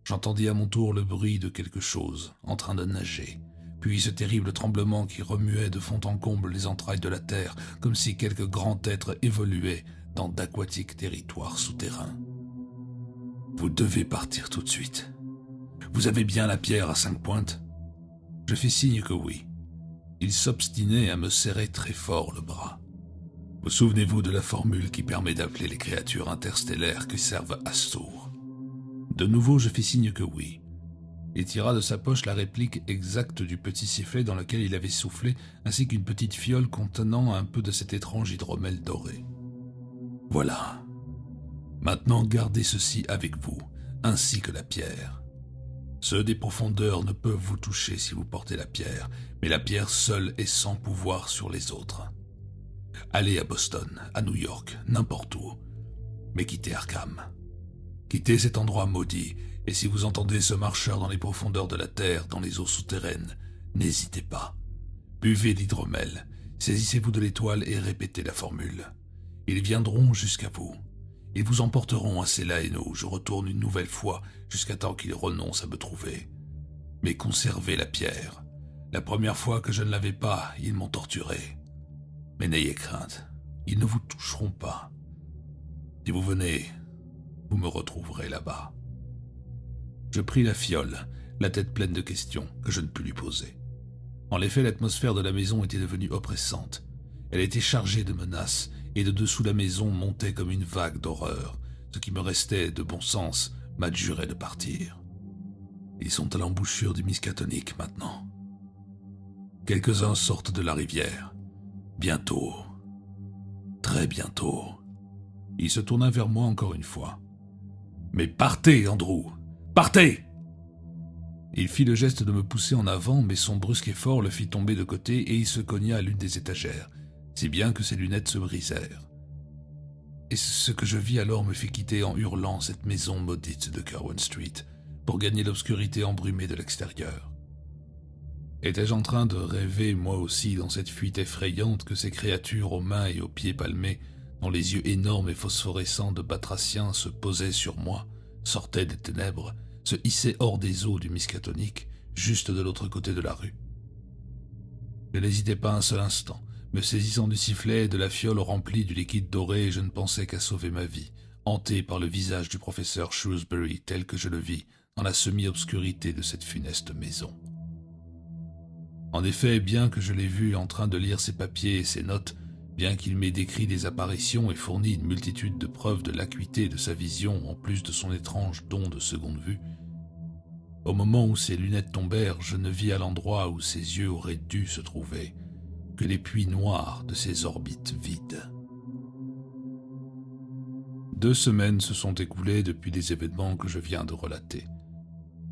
J'entendis à mon tour le bruit de quelque chose en train de nager, puis ce terrible tremblement qui remuait de fond en comble les entrailles de la terre, comme si quelque grand être évoluait dans d'aquatiques territoires souterrains. « Vous devez partir tout de suite. Vous avez bien la pierre à 5 pointes ?» Je fis signe que oui. Il s'obstinait à me serrer très fort le bras. « Vous souvenez-vous de la formule qui permet d'appeler les créatures interstellaires qui servent Astur ?» De nouveau, je fis signe que oui. Il tira de sa poche la réplique exacte du petit sifflet dans lequel il avait soufflé, ainsi qu'une petite fiole contenant un peu de cet étrange hydromel doré. « Voilà. Maintenant gardez ceci avec vous, ainsi que la pierre. Ceux des profondeurs ne peuvent vous toucher si vous portez la pierre, mais la pierre seule est sans pouvoir sur les autres. Allez à Boston, à New York, n'importe où, mais quittez Arkham. Quittez cet endroit maudit, et si vous entendez ce marcheur dans les profondeurs de la terre, dans les eaux souterraines, n'hésitez pas. Buvez l'hydromel, saisissez-vous de l'étoile et répétez la formule. Ils viendront jusqu'à vous. Ils vous emporteront à Celaeno où je retourne une nouvelle fois jusqu'à temps qu'ils renoncent à me trouver. Mais conservez la pierre. La première fois que je ne l'avais pas, ils m'ont torturé. Mais n'ayez crainte, ils ne vous toucheront pas. Si vous venez, vous me retrouverez là-bas. » Je pris la fiole, la tête pleine de questions que je ne pus lui poser. En effet, l'atmosphère de la maison était devenue oppressante. Elle était chargée de menaces, et de dessous la maison montait comme une vague d'horreur. Ce qui me restait de bon sens m'adjurait de partir. Ils sont à l'embouchure du Miskatonic maintenant. Quelques-uns sortent de la rivière. Bientôt. Très bientôt. Il se tourna vers moi encore une fois. « Mais partez, Andrew! Partez !» Il fit le geste de me pousser en avant, mais son brusque effort le fit tomber de côté et il se cogna à l'une des étagères, si bien que ses lunettes se brisèrent. Et ce que je vis alors me fit quitter en hurlant cette maison maudite de Curwen Street, pour gagner l'obscurité embrumée de l'extérieur. Étais-je en train de rêver, moi aussi, dans cette fuite effrayante que ces créatures aux mains et aux pieds palmés, dont les yeux énormes et phosphorescents de batraciens se posaient sur moi, sortaient des ténèbres, se hissaient hors des eaux du Miskatonic, juste de l'autre côté de la rue. Je n'hésitais pas un seul instant. Me saisissant du sifflet et de la fiole remplie du liquide doré, je ne pensais qu'à sauver ma vie, hanté par le visage du professeur Shrewsbury tel que je le vis dans la semi-obscurité de cette funeste maison. En effet, bien que je l'ai vu en train de lire ses papiers et ses notes, bien qu'il m'ait décrit des apparitions et fourni une multitude de preuves de l'acuité de sa vision en plus de son étrange don de seconde vue, au moment où ses lunettes tombèrent, je ne vis à l'endroit où ses yeux auraient dû se trouver que les puits noirs de ses orbites vides. 2 semaines se sont écoulées depuis les événements que je viens de relater.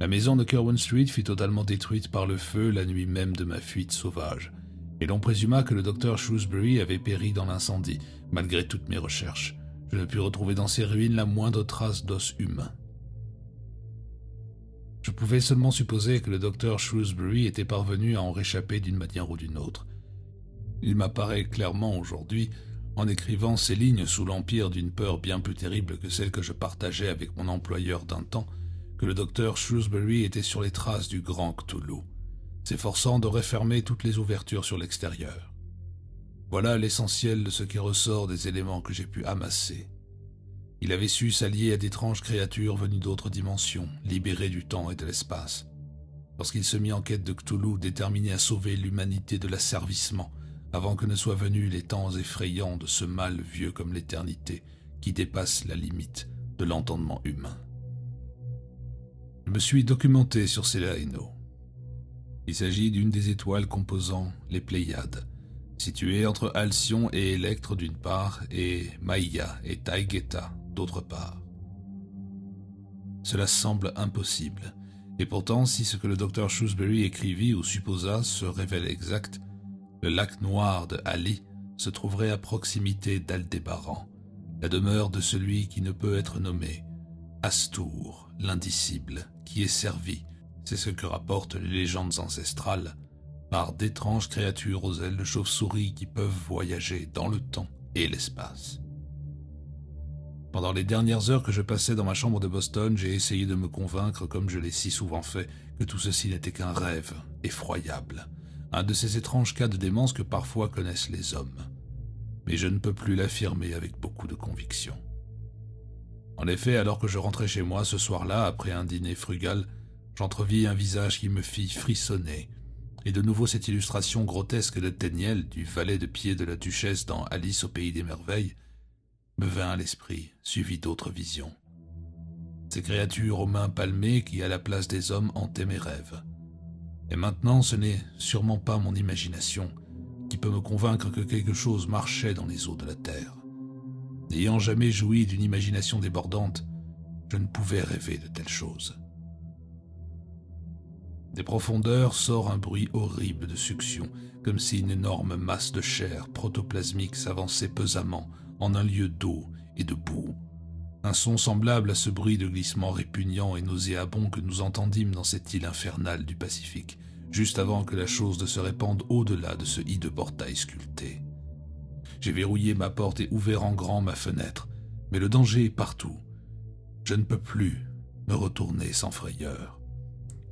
La maison de Curwen Street fut totalement détruite par le feu la nuit même de ma fuite sauvage, et l'on présuma que le docteur Shrewsbury avait péri dans l'incendie. Malgré toutes mes recherches, je ne pus retrouver dans ces ruines la moindre trace d'os humain. Je pouvais seulement supposer que le docteur Shrewsbury était parvenu à en réchapper d'une manière ou d'une autre. Il m'apparaît clairement aujourd'hui, en écrivant ces lignes sous l'empire d'une peur bien plus terrible que celle que je partageais avec mon employeur d'un temps, que le docteur Shrewsbury était sur les traces du grand Cthulhu, s'efforçant de refermer toutes les ouvertures sur l'extérieur. Voilà l'essentiel de ce qui ressort des éléments que j'ai pu amasser. Il avait su s'allier à d'étranges créatures venues d'autres dimensions, libérées du temps et de l'espace. Lorsqu'il se mit en quête de Cthulhu, déterminé à sauver l'humanité de l'asservissement, avant que ne soient venus les temps effrayants de ce mal vieux comme l'éternité, qui dépasse la limite de l'entendement humain. Je me suis documenté sur Celaeno. Il s'agit d'une des étoiles composant les Pléiades, située entre Alcyon et Électre d'une part, et Maïa et Taygeta d'autre part. Cela semble impossible, et pourtant si ce que le docteur Shrewsbury écrivit ou supposa se révèle exact, le lac noir de Ali se trouverait à proximité d'Aldébaran, la demeure de celui qui ne peut être nommé, Astur, l'indicible, qui est servi, c'est ce que rapportent les légendes ancestrales, par d'étranges créatures aux ailes de chauve-souris qui peuvent voyager dans le temps et l'espace. Pendant les dernières heures que je passais dans ma chambre de Boston, j'ai essayé de me convaincre, comme je l'ai si souvent fait, que tout ceci n'était qu'un rêve effroyable, un de ces étranges cas de démence que parfois connaissent les hommes. Mais je ne peux plus l'affirmer avec beaucoup de conviction. En effet, alors que je rentrais chez moi ce soir-là, après un dîner frugal, j'entrevis un visage qui me fit frissonner, et de nouveau cette illustration grotesque de Téniel, du valet de pied de la duchesse dans Alice au pays des merveilles, me vint à l'esprit, suivi d'autres visions. Ces créatures aux mains palmées qui, à la place des hommes, hantaient mes rêves. Et maintenant, ce n'est sûrement pas mon imagination qui peut me convaincre que quelque chose marchait dans les eaux de la terre. N'ayant jamais joui d'une imagination débordante, je ne pouvais rêver de telles choses. Des profondeurs sort un bruit horrible de succion, comme si une énorme masse de chair protoplasmique s'avançait pesamment en un lieu d'eau et de boue. Un son semblable à ce bruit de glissement répugnant et nauséabond que nous entendîmes dans cette île infernale du Pacifique, juste avant que la chose ne se répande au-delà de ce hideux portail sculpté. J'ai verrouillé ma porte et ouvert en grand ma fenêtre, mais le danger est partout. Je ne peux plus me retourner sans frayeur.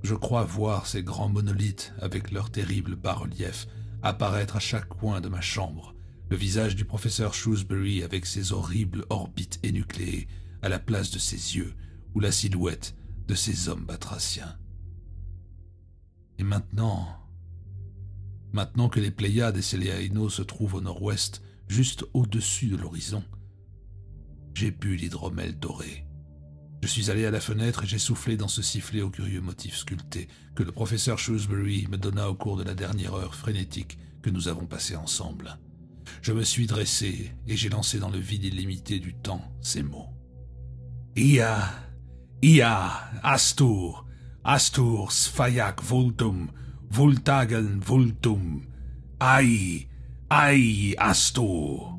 Je crois voir ces grands monolithes avec leurs terribles bas-reliefs apparaître à chaque coin de ma chambre, le visage du professeur Shrewsbury avec ses horribles orbites énucléées à la place de ses yeux, ou la silhouette de ces hommes batraciens. Et maintenant que les Pléiades et Céléaïno se trouvent au nord-ouest, juste au-dessus de l'horizon, j'ai bu l'hydromel doré. Je suis allé à la fenêtre et j'ai soufflé dans ce sifflet au curieux motif sculpté que le professeur Shrewsbury me donna au cours de la dernière heure frénétique que nous avons passée ensemble. Je me suis dressé et j'ai lancé dans le vide illimité du temps ces mots. Ia, Astur, Astur sphaiac voltum, voltagen voltum, ai, Astur.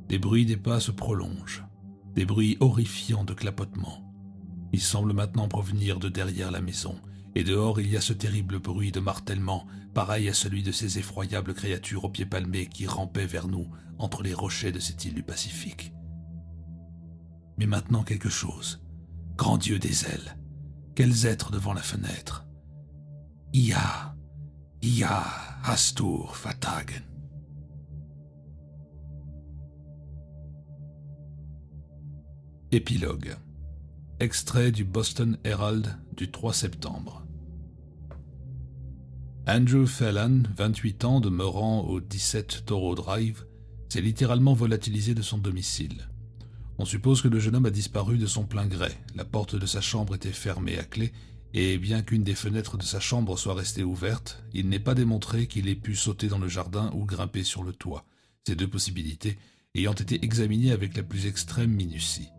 Les bruits des pas se prolongent, des bruits horrifiants de clapotement. Ils semblent maintenant provenir de derrière la maison, et dehors il y a ce terrible bruit de martèlement, pareil à celui de ces effroyables créatures aux pieds palmés qui rampaient vers nous entre les rochers de cette île du Pacifique. Mais maintenant quelque chose, grand Dieu des ailes, quels êtres devant la fenêtre. Ia, Astur fatagen. Épilogue. Extrait du Boston Herald du 3 septembre. Andrew Phelan, 28 ans, demeurant au 17 Toro Drive, s'est littéralement volatilisé de son domicile. On suppose que le jeune homme a disparu de son plein gré. La porte de sa chambre était fermée à clé, et bien qu'une des fenêtres de sa chambre soit restée ouverte, il n'est pas démontré qu'il ait pu sauter dans le jardin ou grimper sur le toit, ces deux possibilités ayant été examinées avec la plus extrême minutie.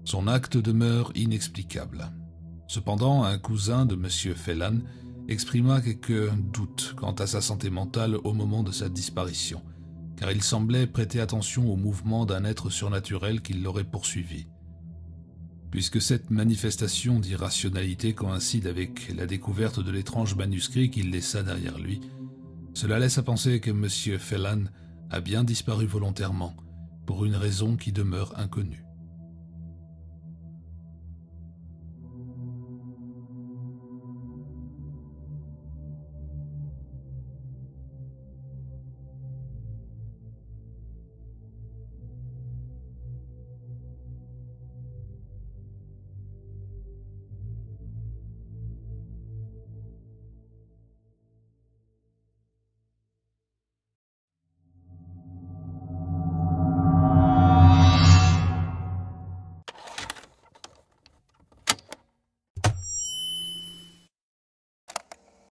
Son acte demeure inexplicable. Cependant, un cousin de M. Phelan exprima quelques doutes quant à sa santé mentale au moment de sa disparition, car il semblait prêter attention aux mouvements d'un être surnaturel qui l'aurait poursuivi. Puisque cette manifestation d'irrationalité coïncide avec la découverte de l'étrange manuscrit qu'il laissa derrière lui, cela laisse à penser que M. Phelan a bien disparu volontairement, pour une raison qui demeure inconnue.